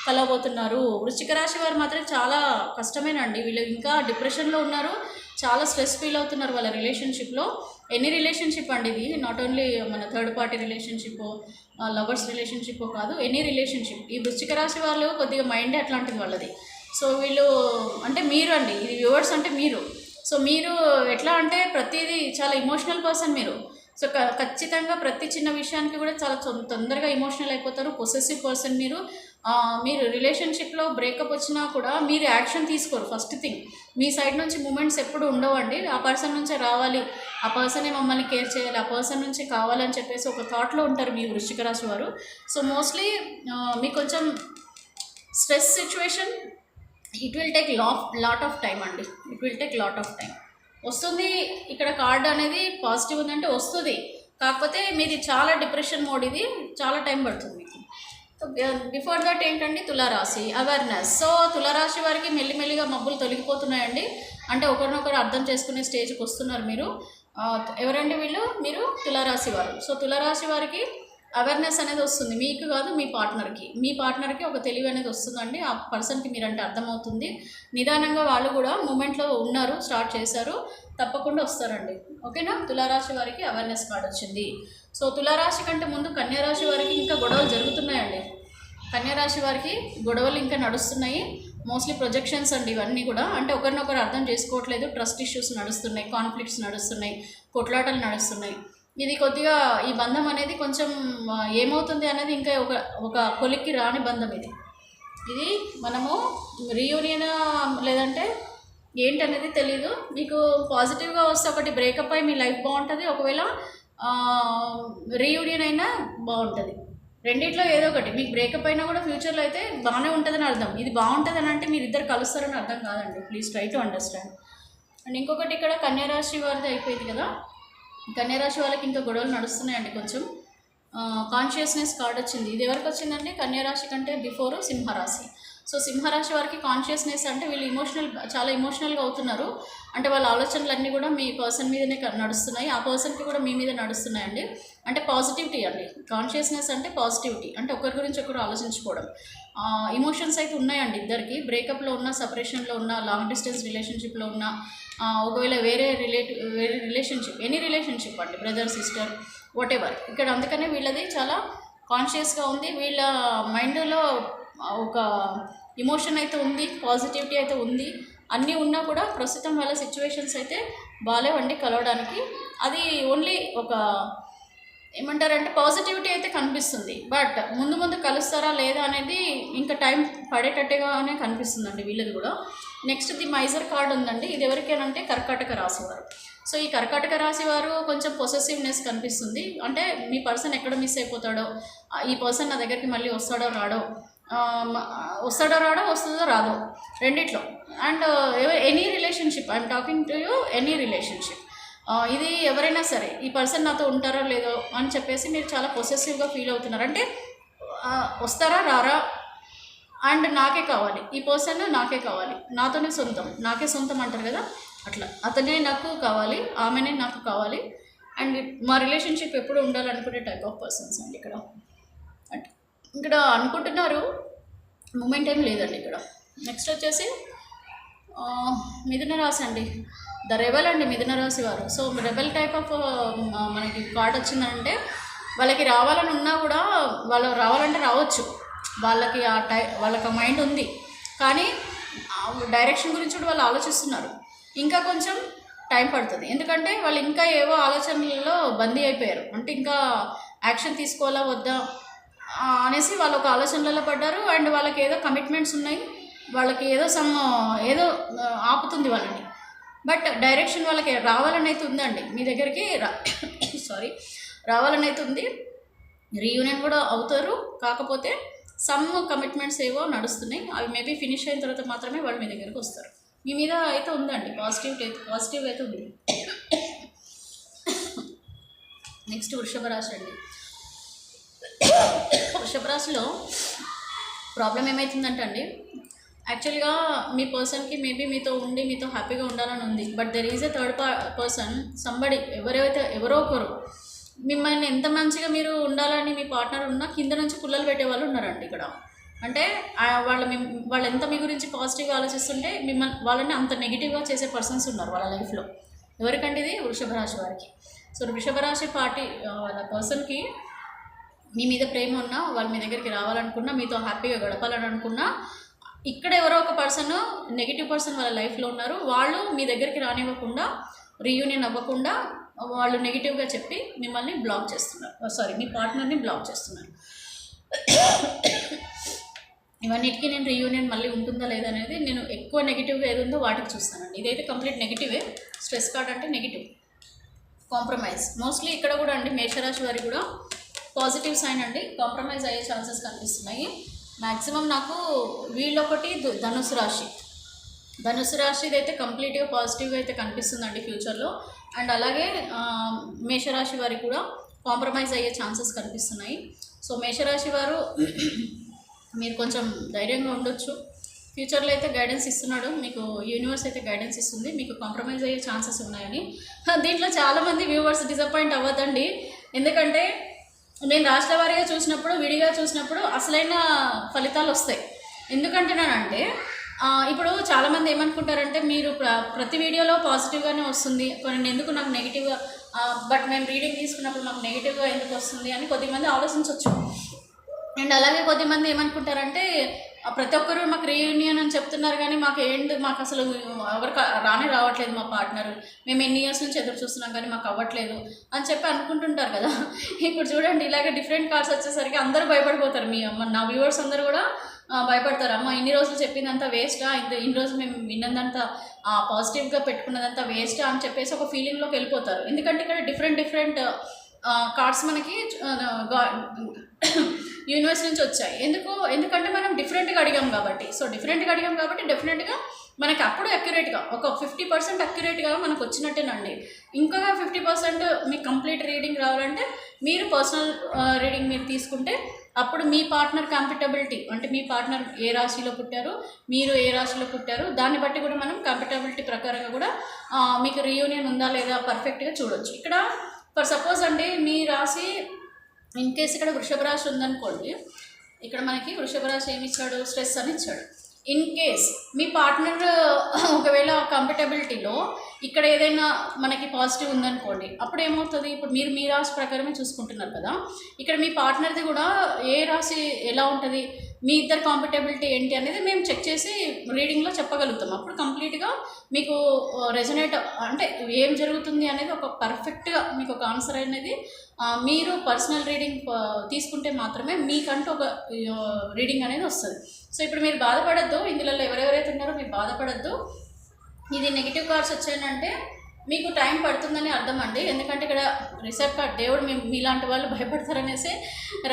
కలవబోతున్నారు. వృశ్చిక రాశి వారు మాత్రం చాలా కష్టమేనండి. వీళ్ళు ఇంకా డిప్రెషన్లో ఉన్నారు, చాలా స్ట్రెస్ ఫీల్ అవుతున్నారు వాళ్ళ రిలేషన్షిప్లో. ఎనీ రిలేషన్షిప్ అండి ఇది, నాట్ ఓన్లీ మన third party relationship, lovers relationship కాదు, ఎనీ రిలేషన్షిప్. ఈ వృశ్చిక రాశి వాళ్ళు కొద్దిగా మైండ్ అట్లాంటిది వాళ్ళది. సో వీళ్ళు అంటే మీరు అండి, ఇది వ్యూవర్స్ అంటే మీరు. సో మీరు ఎట్లా అంటే ప్రతిదీ చాలా ఇమోషనల్ పర్సన్ మీరు. సో ఖచ్చితంగా ప్రతి చిన్న విషయానికి కూడా చాలా తొందరగా ఎమోషనల్ అయిపోతారు. పొసెసివ్ పర్సన్ మీరు. మీరు రిలేషన్షిప్లో బ్రేకప్ వచ్చినా కూడా మీరు యాక్షన్ తీసుకోరు. ఫస్ట్ థింగ్, మీ సైడ్ నుంచి మూమెంట్స్ ఎప్పుడు ఉండవండి. ఆ పర్సన్ నుంచే రావాలి, ఆ పర్సనే మమ్మల్ని కేర్ చేయాలి, ఆ పర్సన్ నుంచి కావాలని చెప్పేసి ఒక థాట్లో ఉంటారు మీ వృశ్చిక రాశి వారు. సో మోస్ట్లీ మీకు కొంచెం stress situation, it will take lot of time అండి. It will take lot of time. వస్తుంది ఇక్కడ కార్డ్ అనేది పాజిటివ్ ఉందంటే వస్తుంది, కాకపోతే మీది చాలా డిప్రెషన్ మోడ్, ఇది చాలా టైం పడుతుంది మీకు. బిఫోర్ దట్ ఏంటండి, తులారాశి అవేర్నెస్. సో తులారాశి వారికి మెల్లిమెల్లిగా మబ్బులు తొలగిపోతున్నాయండి. అంటే ఒకరినొకరు అర్థం చేసుకునే స్టేజ్కి వస్తున్నారు మీరు. ఎవరండి వీళ్ళు? మీరు తులారాశి వారు. సో తులారాశి వారికి అవేర్నెస్ అనేది వస్తుంది, మీకు కాదు మీ పార్ట్నర్కి ఒక తెలివి అనేది వస్తుందండి. ఆ పర్సన్కి మీరంటే అర్థమవుతుంది. నిదానంగా వాళ్ళు కూడా మూమెంట్లో ఉన్నారు, స్టార్ట్ చేశారు, తప్పకుండా వస్తారండి. ఓకేనా? తులారాశి వారికి అవేర్నెస్ కార్డ్ వచ్చింది. సో తులారాశి కంటే ముందు కన్యారాశి వారికి ఇంకా గొడవలు జరుగుతున్నాయండి. కన్యారాశి వారికి గొడవలు ఇంకా నడుస్తున్నాయి. మోస్ట్లీ ప్రొజెక్షన్స్ అండి ఇవన్నీ కూడా. అంటే ఒకరినొకరు అర్థం చేసుకోవట్లేదు, ట్రస్ట్ ఇష్యూస్ నడుస్తున్నాయి, కాన్ఫ్లిక్ట్స్ నడుస్తున్నాయి, కొట్లాటలు నడుస్తున్నాయి. ఇది కొద్దిగా ఈ బంధం అనేది కొంచెం ఏమవుతుంది అనేది ఇంకా ఒక కొలిక్కి రాని బంధం ఇది. మనము రీయూనియన్ లేదంటే ఏంటనేది తెలీదు. మీకు పాజిటివ్గా వస్తే ఒకటి బ్రేకప్ అయి మీ లైఫ్ బాగుంటుంది, ఒకవేళ రీయూనియన్ అయినా బాగుంటుంది. రెండిట్లో ఏదో ఒకటి. మీకు బ్రేకప్ అయినా కూడా ఫ్యూచర్లో అయితే బాగానే ఉంటుందని అర్థం. ఇది బాగుంటుంది అని అంటే మీరు ఇద్దరు కలుస్తారని అర్థం కాదండి. Please try to understand. And ఇంకొకటి, ఇక్కడ కన్యారాశి వారిది అయిపోయింది కదా, కన్యారాశి వాళ్ళకి ఇంకా గొడవలు నడుస్తున్నాయండి కొంచెం. కాన్షియస్నెస్ కార్డ్ వచ్చింది. ఇది ఎవరికి వచ్చిందండి? కన్యారాశి కంటే బిఫోర్ సింహరాశి. సో సింహరాశి వారికి కాన్షియస్నెస్ అంటే వీళ్ళు చాలా ఎమోషనల్గా అవుతున్నారు. అంటే వాళ్ళ ఆలోచనలన్నీ కూడా మీ పర్సన్ మీదనే నడుస్తున్నాయి, ఆ పర్సన్కి కూడా మీ మీద నడుస్తున్నాయండి. అంటే పాజిటివిటీ అండి. కాన్షియస్నెస్ అంటే పాజిటివిటీ, అంటే ఒకరి గురించి ఒకరు ఆలోచించుకోవడం. ఇమోషన్స్ అయితే ఉన్నాయండి ఇద్దరికి. బ్రేకప్లో ఉన్న, సపరేషన్లో ఉన్న, లాంగ్ డిస్టెన్స్ రిలేషన్షిప్లో ఉన్న, ఒకవేళ వేరే రిలేషన్షిప్, ఎనీ రిలేషన్షిప్ అండి, బ్రదర్ సిస్టర్ వాట్ ఎవర్. ఇక్కడ అందుకనే వీళ్ళది చాలా కాన్షియస్గా ఉంది. వీళ్ళ మైండ్లో ఒక ఇమోషన్ అయితే ఉంది, పాజిటివిటీ అయితే ఉంది. అన్నీ ఉన్నా కూడా ప్రస్తుతం వాళ్ళ సిచ్యువేషన్స్ అయితే బాగాలేవండి కలవడానికి. అది ఓన్లీ ఒక ఏమంటారంటే పాజిటివిటీ అయితే కనిపిస్తుంది. బట్ ముందు కలుస్తారా లేదా అనేది ఇంకా టైం పడేటట్టుగానే కనిపిస్తుందండి వీళ్ళది కూడా. నెక్స్ట్ ది మైజర్ కార్డ్ ఉందండి. ఇది ఎవరికేనంటే కర్కాటక రాశి వారు. సో ఈ కర్కాటక రాశి వారు కొంచెం పొసెసివ్నెస్ కనిపిస్తుంది. అంటే మీ పర్సన్ ఎక్కడ మిస్ అయిపోతాడో, ఈ పర్సన్ నా దగ్గరికి మళ్ళీ వస్తాడో రాడో, వస్తుందో రాదో, రెండిట్లో. And any relationship, I'm talking to you, any relationship. ఇది ఎవరైనా సరే ఈ పర్సన్ నాతో ఉంటారో లేదో అని చెప్పేసి మీరు చాలా పొసెసివ్గా ఫీల్ అవుతున్నారు. అంటే వస్తారా రారా అండ్ నాకే కావాలి, ఈ పర్సన్ నాకే కావాలి, నాతోనే సొంతం, నాకే సొంతం అంటారు కదా, అట్లా అతనే నాకు కావాలి, ఆమెనే నాకు కావాలి. అండ్ మా రిలేషన్షిప్ ఎప్పుడు ఉండాలనుకునే టైప్ ఆఫ్ పర్సన్స్ అండి ఇక్కడ. అంటే ఇక్కడ అనుకుంటున్నారు, మూమెంట్ ఏం లేదండి ఇక్కడ. నెక్స్ట్ వచ్చేసి మిథున రాశి అండి. ద రెబెల్ అండి మిథున రాశి వారు. సో రెబెల్ టైప్ ఆఫ్ మనకి కార్డ్ వచ్చిందంటే వాళ్ళకి రావాలని ఉన్నా కూడా వాళ్ళు రావాలంటే రావచ్చు, వాళ్ళకి వాళ్ళకి మైండ్ ఉంది, కానీ డైరెక్షన్ గురించి కూడా వాళ్ళు ఆలోచిస్తున్నారు. ఇంకా కొంచెం టైం పడుతుంది, ఎందుకంటే వాళ్ళు ఇంకా ఏవో ఆలోచనలలో బందీ అయిపోయారు. అంటే ఇంకా యాక్షన్ తీసుకోవాలా వద్దా అనేసి వాళ్ళు ఒక ఆలోచనలలో పడ్డారు. అండ్ వాళ్ళకి ఏదో కమిట్మెంట్స్ ఉన్నాయి, వాళ్ళకి ఏదో ఆపుతుంది వాళ్ళని. బట్ డైరెక్షన్ వాళ్ళకి రావాలని అయితే ఉందండి, మీ దగ్గరికి రావాలని అయితే ఉంది. రీయూనియన్ కూడా అవుతారు, కాకపోతే సమ్ కమిట్మెంట్స్ ఏవో నడుస్తున్నాయి, అవి మేబీ ఫినిష్ అయిన తర్వాత మాత్రమే వాళ్ళు మీ దగ్గరికి వస్తారు. మీ మీద అయితే ఉందండి పాజిటివ్ అయితే ఉంది. నెక్స్ట్ వృషభ రాశి అండి. వృషభ రాశిలో ప్రాబ్లం ఏమవుతుందంటే అండి, యాక్చువల్గా మీ పర్సన్కి మేబీ మీతో ఉండి మీతో హ్యాపీగా ఉండాలని ఉంది. But there is a third person, somebody, ఎవరో ఒకరు మిమ్మల్ని ఎంత మంచిగా మీరు ఉండాలని మీ పార్ట్నర్ ఉన్నా కింద నుంచి పుల్లలు పెట్టే వాళ్ళు ఉన్నారండి ఇక్కడ. అంటే వాళ్ళు ఎంత మీ గురించి పాజిటివ్గా ఆలోచిస్తుంటే వాళ్ళని అంత నెగిటివ్గా చేసే పర్సన్స్ ఉన్నారు వాళ్ళ లైఫ్లో. ఎవరికంటే ఇది వృషభ రాశి వారికి. సో వృషభ రాశి వాళ్ళ పర్సన్కి మీ మీద ప్రేమ ఉన్నా, వాళ్ళు మీ దగ్గరికి రావాలనుకున్నా, మీతో హ్యాపీగా గడపాలని అనుకున్నా, ఇక్కడ ఎవరో ఒక పర్సన్, నెగిటివ్ పర్సన్ వాళ్ళ లైఫ్లో ఉన్నారు. వాళ్ళు మీ దగ్గరికి రానివ్వకుండా, రీయూనియన్ అవ్వకుండా వాళ్ళు నెగిటివ్గా చెప్పి మిమ్మల్ని బ్లాక్ చేస్తున్నారు. మీ పార్ట్నర్ని బ్లాక్ చేస్తున్నారు. ఇవన్నిటికీ నేను రీయూనియన్ మళ్ళీ ఉంటుందా లేదా అనేది నేను ఎక్కువ నెగిటివ్గా ఏది ఉందో వాటికి చూస్తానండి. ఇదైతే కంప్లీట్ నెగిటివే. స్ట్రెస్ కార్డ్ అంటే నెగిటివ్. కాంప్రమైజ్ మోస్ట్లీ ఇక్కడ కూడా అండి మేషరాశి వారికి కూడా పాజిటివ్ సైన్ అండి. కాంప్రమైజ్ అయ్యే ఛాన్సెస్ కనిపిస్తున్నాయి. మ్యాక్సిమం నాకు వీళ్ళొకటి ధనుసు రాశిది అయితే కంప్లీట్గా పాజిటివ్గా అయితే కనిపిస్తుందండి ఫ్యూచర్లో. అండ్ అలాగే మేషరాశి వారికి కూడా కాంప్రమైజ్ అయ్యే ఛాన్సెస్ కనిపిస్తున్నాయి. సో మేషరాశి వారు మీరు కొంచెం ధైర్యంగా ఉండొచ్చు. ఫ్యూచర్లో అయితే గైడెన్స్ ఇస్తున్నాడు మీకు, యూనివర్స్ అయితే గైడెన్స్ ఇస్తుంది, మీకు కాంప్రమైజ్ అయ్యే ఛాన్సెస్ ఉన్నాయని. దీంట్లో చాలామంది వ్యూవర్స్ డిసప్పాయింట్ అవ్వద్దండి. ఎందుకంటే నేను రాష్ట్ర వారీగా చూసినప్పుడు, విడిగా చూసినప్పుడు అసలైన ఫలితాలు వస్తాయి. ఎందుకంటున్నానంటే ఇప్పుడు చాలామంది ఏమనుకుంటారంటే మీరు ప్రతి వీడియోలో పాజిటివ్గానే వస్తుంది, కొన్ని ఎందుకు నాకు నెగిటివ్గా, బట్ మేము రీడింగ్ తీసుకున్నప్పుడు మాకు నెగిటివ్గా ఎందుకు వస్తుంది అని కొద్దిమంది ఆలోచించవచ్చు. అండ్ అలాగే కొద్దిమంది ఏమనుకుంటారంటే ప్రతి ఒక్కరు మాకు రీయూనియన్ అని చెప్తున్నారు కానీ మాకు అసలు ఎవరికి రావట్లేదు మా పార్ట్నర్, మేము ఎన్ని ఇయర్స్ నుంచి ఎదురు చూస్తున్నాం కానీ మాకు అవ్వట్లేదు అని చెప్పి అనుకుంటుంటారు కదా. ఇప్పుడు చూడండి, ఇలాగే డిఫరెంట్ కార్డ్స్ వచ్చేసరికి అందరూ భయపడిపోతారు. నా వ్యూవర్స్ అందరూ కూడా భయపడతారు. అమ్మ ఇన్ని రోజులు చెప్పిందంతా వేస్టా, ఇన్ని రోజులు మేము విన్నదంతా పాజిటివ్గా పెట్టుకున్నదంతా వేస్టా అని చెప్పేసి ఒక ఫీలింగ్లోకి వెళ్ళిపోతారు. ఎందుకంటే ఇక్కడ డిఫరెంట్ కార్డ్స్ మనకి యూనివర్స్ నుంచి వచ్చాయి. ఎందుకంటే మనం డిఫరెంట్గా అడిగాం కాబట్టి. సో డిఫరెంట్గా అడిగాం కాబట్టి డెఫినెట్గా మనకి అప్పుడు అక్యురేట్గా ఒక 50% అక్యురేట్గా మనకు వచ్చినట్టేనండి. ఇంకా 50% మీకు కంప్లీట్ రీడింగ్ రావాలంటే మీరు పర్సనల్ రీడింగ్ మీరు తీసుకుంటే అప్పుడు మీ పార్ట్నర్ కంపాటబిలిటీ, అంటే మీ పార్ట్నర్ ఏ రాశిలో పుట్టారు, మీరు ఏ రాశిలో పుట్టారు, దాన్ని బట్టి కూడా మనం కంపాటబిలిటీ ప్రకారంగా కూడా మీకు రీయూనియన్ ఉందా లేదా పర్ఫెక్ట్గా చూడవచ్చు. ఇక్కడ ఫర్ సపోజ్ అండి మీ రాశి ఇన్ కేస్ ఇక్కడ వృషభ రాశి ఉందనుకోండి, ఇక్కడ మనకి వృషభ రాశి ఏమి ఇచ్చాడు, స్ట్రెస్ అని ఇచ్చాడు. ఇన్ కేస్ మీ పార్ట్నర్ ఒకవేళ కంపాటబిలిటీలో ఇక్కడ ఏదైనా మనకి పాజిటివ్ ఉందనుకోండి, అప్పుడు ఏమవుతుంది, ఇప్పుడు మీరు మీ రాశి ప్రకారమే చూసుకుంటున్నారు కదా, ఇక్కడ మీ పార్ట్నర్ది కూడా ఏ రాశి ఎలా ఉంటుంది, మీ ఇద్దరు కాంపాటబిలిటీ ఏంటి అనేది మేము చెక్ చేసి రీడింగ్లో చెప్పగలుగుతాం. అప్పుడు కంప్లీట్గా మీకు రెజొనేట్ అంటే ఏం జరుగుతుంది అనేది ఒక పర్ఫెక్ట్గా మీకు ఒక ఆన్సర్ అనేది మీరు పర్సనల్ రీడింగ్ తీసుకుంటే మాత్రమే మీకంటూ ఒక రీడింగ్ అనేది వస్తుంది. సో ఇప్పుడు మీరు బాధపడద్దు, ఇందులో ఎవరెవరైతే ఉన్నారో మీరు బాధపడద్దు. ఇది నెగిటివ్ కార్డ్స్ వచ్చాయంటే మీకు టైం పడుతుందని అర్థం అండి. ఎందుకంటే ఇక్కడ రిసెప్ట్ కార్డ్, దేవుడు మీలాంటి వాళ్ళు భయపడతారనేసి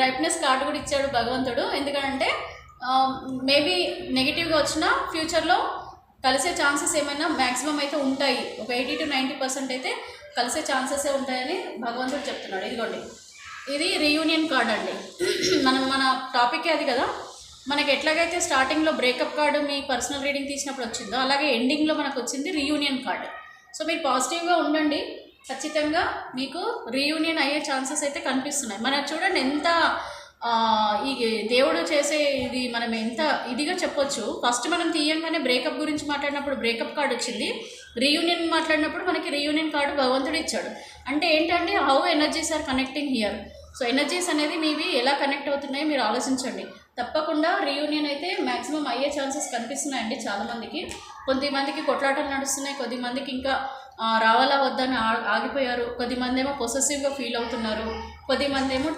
రైట్నెస్ కార్డు కూడా ఇచ్చాడు భగవంతుడు. ఎందుకంటే మేబీ నెగిటివ్గా వచ్చినా ఫ్యూచర్లో కలిసే ఛాన్సెస్ ఏమైనా మ్యాక్సిమం అయితే ఉంటాయి. ఒక 80 to 90% అయితే కలిసే ఛాన్సెసే ఉంటాయని భగవంతుడు చెప్తున్నాడు. ఇదిగోండి, ఇది రీయూనియన్ కార్డ్ అండి. మన టాపికే అది కదా. మనకి ఎట్లాగైతే స్టార్టింగ్లో బ్రేకప్ కార్డు మీ పర్సనల్ రీడింగ్ తీసినప్పుడు వచ్చిందో, అలాగే ఎండింగ్లో మనకు వచ్చింది రీయూనియన్ కార్డు. సో మీరు పాజిటివ్గా ఉండండి, ఖచ్చితంగా మీకు రీయూనియన్ అయ్యే ఛాన్సెస్ అయితే కనిపిస్తున్నాయి. మనకు చూడండి ఎంత ఈ దేవుడు చేసే ఇది మనం ఎంత ఇదిగా చెప్పొచ్చు. ఫస్ట్ మనం తీయంగానే బ్రేకప్ గురించి మాట్లాడినప్పుడు బ్రేకప్ కార్డు వచ్చింది, రీయూనియన్ మాట్లాడినప్పుడు మనకి రీయూనియన్ కార్డు భగవంతుడు ఇచ్చాడు. అంటే ఏంటంటే how energies are connecting here. So energies అనేది మీవి ఎలా కనెక్ట్ అవుతున్నాయో మీరు ఆలోచించండి. తప్పకుండా రీయూనియన్ అయితే మ్యాక్సిమం అయ్యే ఛాన్సెస్ కనిపిస్తున్నాయండి చాలామందికి. కొద్దిమందికి కొట్లాటలు నడుస్తున్నాయి, కొద్దిమందికి ఇంకా రావాలా వద్దని ఆగిపోయారు, కొద్దిమంది ఏమో పొసెసివ్గా ఫీల్ అవుతున్నారు, కొద్దిమంది ఏమో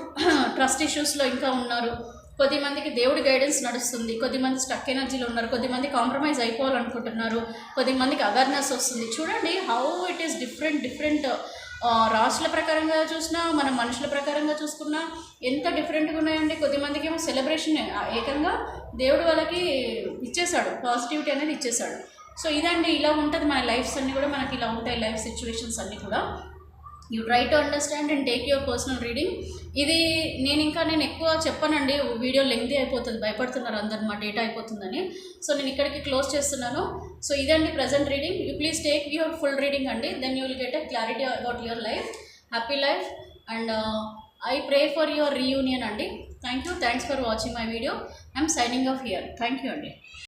ట్రస్ట్ ఇష్యూస్లో ఇంకా ఉన్నారు, కొద్దిమందికి దేవుడి గైడెన్స్ నడుస్తుంది, కొద్దిమంది స్టక్ ఎనర్జీలో ఉన్నారు, కొద్దిమంది కాంప్రమైజ్ అయిపోవాలనుకుంటున్నారు, కొద్దిమందికి అవేర్నెస్ వస్తుంది. చూడండి హౌ ఇట్ ఈస్ డిఫరెంట్ రాశుల ప్రకారంగా చూసినా మనం మనుషుల ప్రకారంగా చూసుకున్నా ఎంత డిఫరెంట్గా ఉన్నాయండి. కొద్దిమందికి ఏమో సెలబ్రేషన్ ఏకంగా దేవుడు వాళ్ళకి ఇచ్చేశాడు, పాజిటివిటీ అనేది ఇచ్చేశాడు. సో ఇదండి, ఇలా ఉంటుంది మన లైఫ్స్ అన్నీ కూడా, మనకి ఇలా ఉంటాయి లైఫ్ సిచ్యువేషన్స్ అన్నీ కూడా. You try to understand and take your personal reading. ఇది నేను ఎక్కువ చెప్పానండి, వీడియో లెంగ్తీ అయిపోతుంది, భయపడుతున్నారు అందరు మా డేటా అయిపోతుందని. సో నేను ఇక్కడికి క్లోజ్ చేస్తున్నాను. సో ఇదండి present reading. You please take your full reading అండి, then you will get a clarity about your life, happy life. And I pray for your reunion అండి. Thank you, thanks for watching my video. I'm signing off here. Thank you అండి.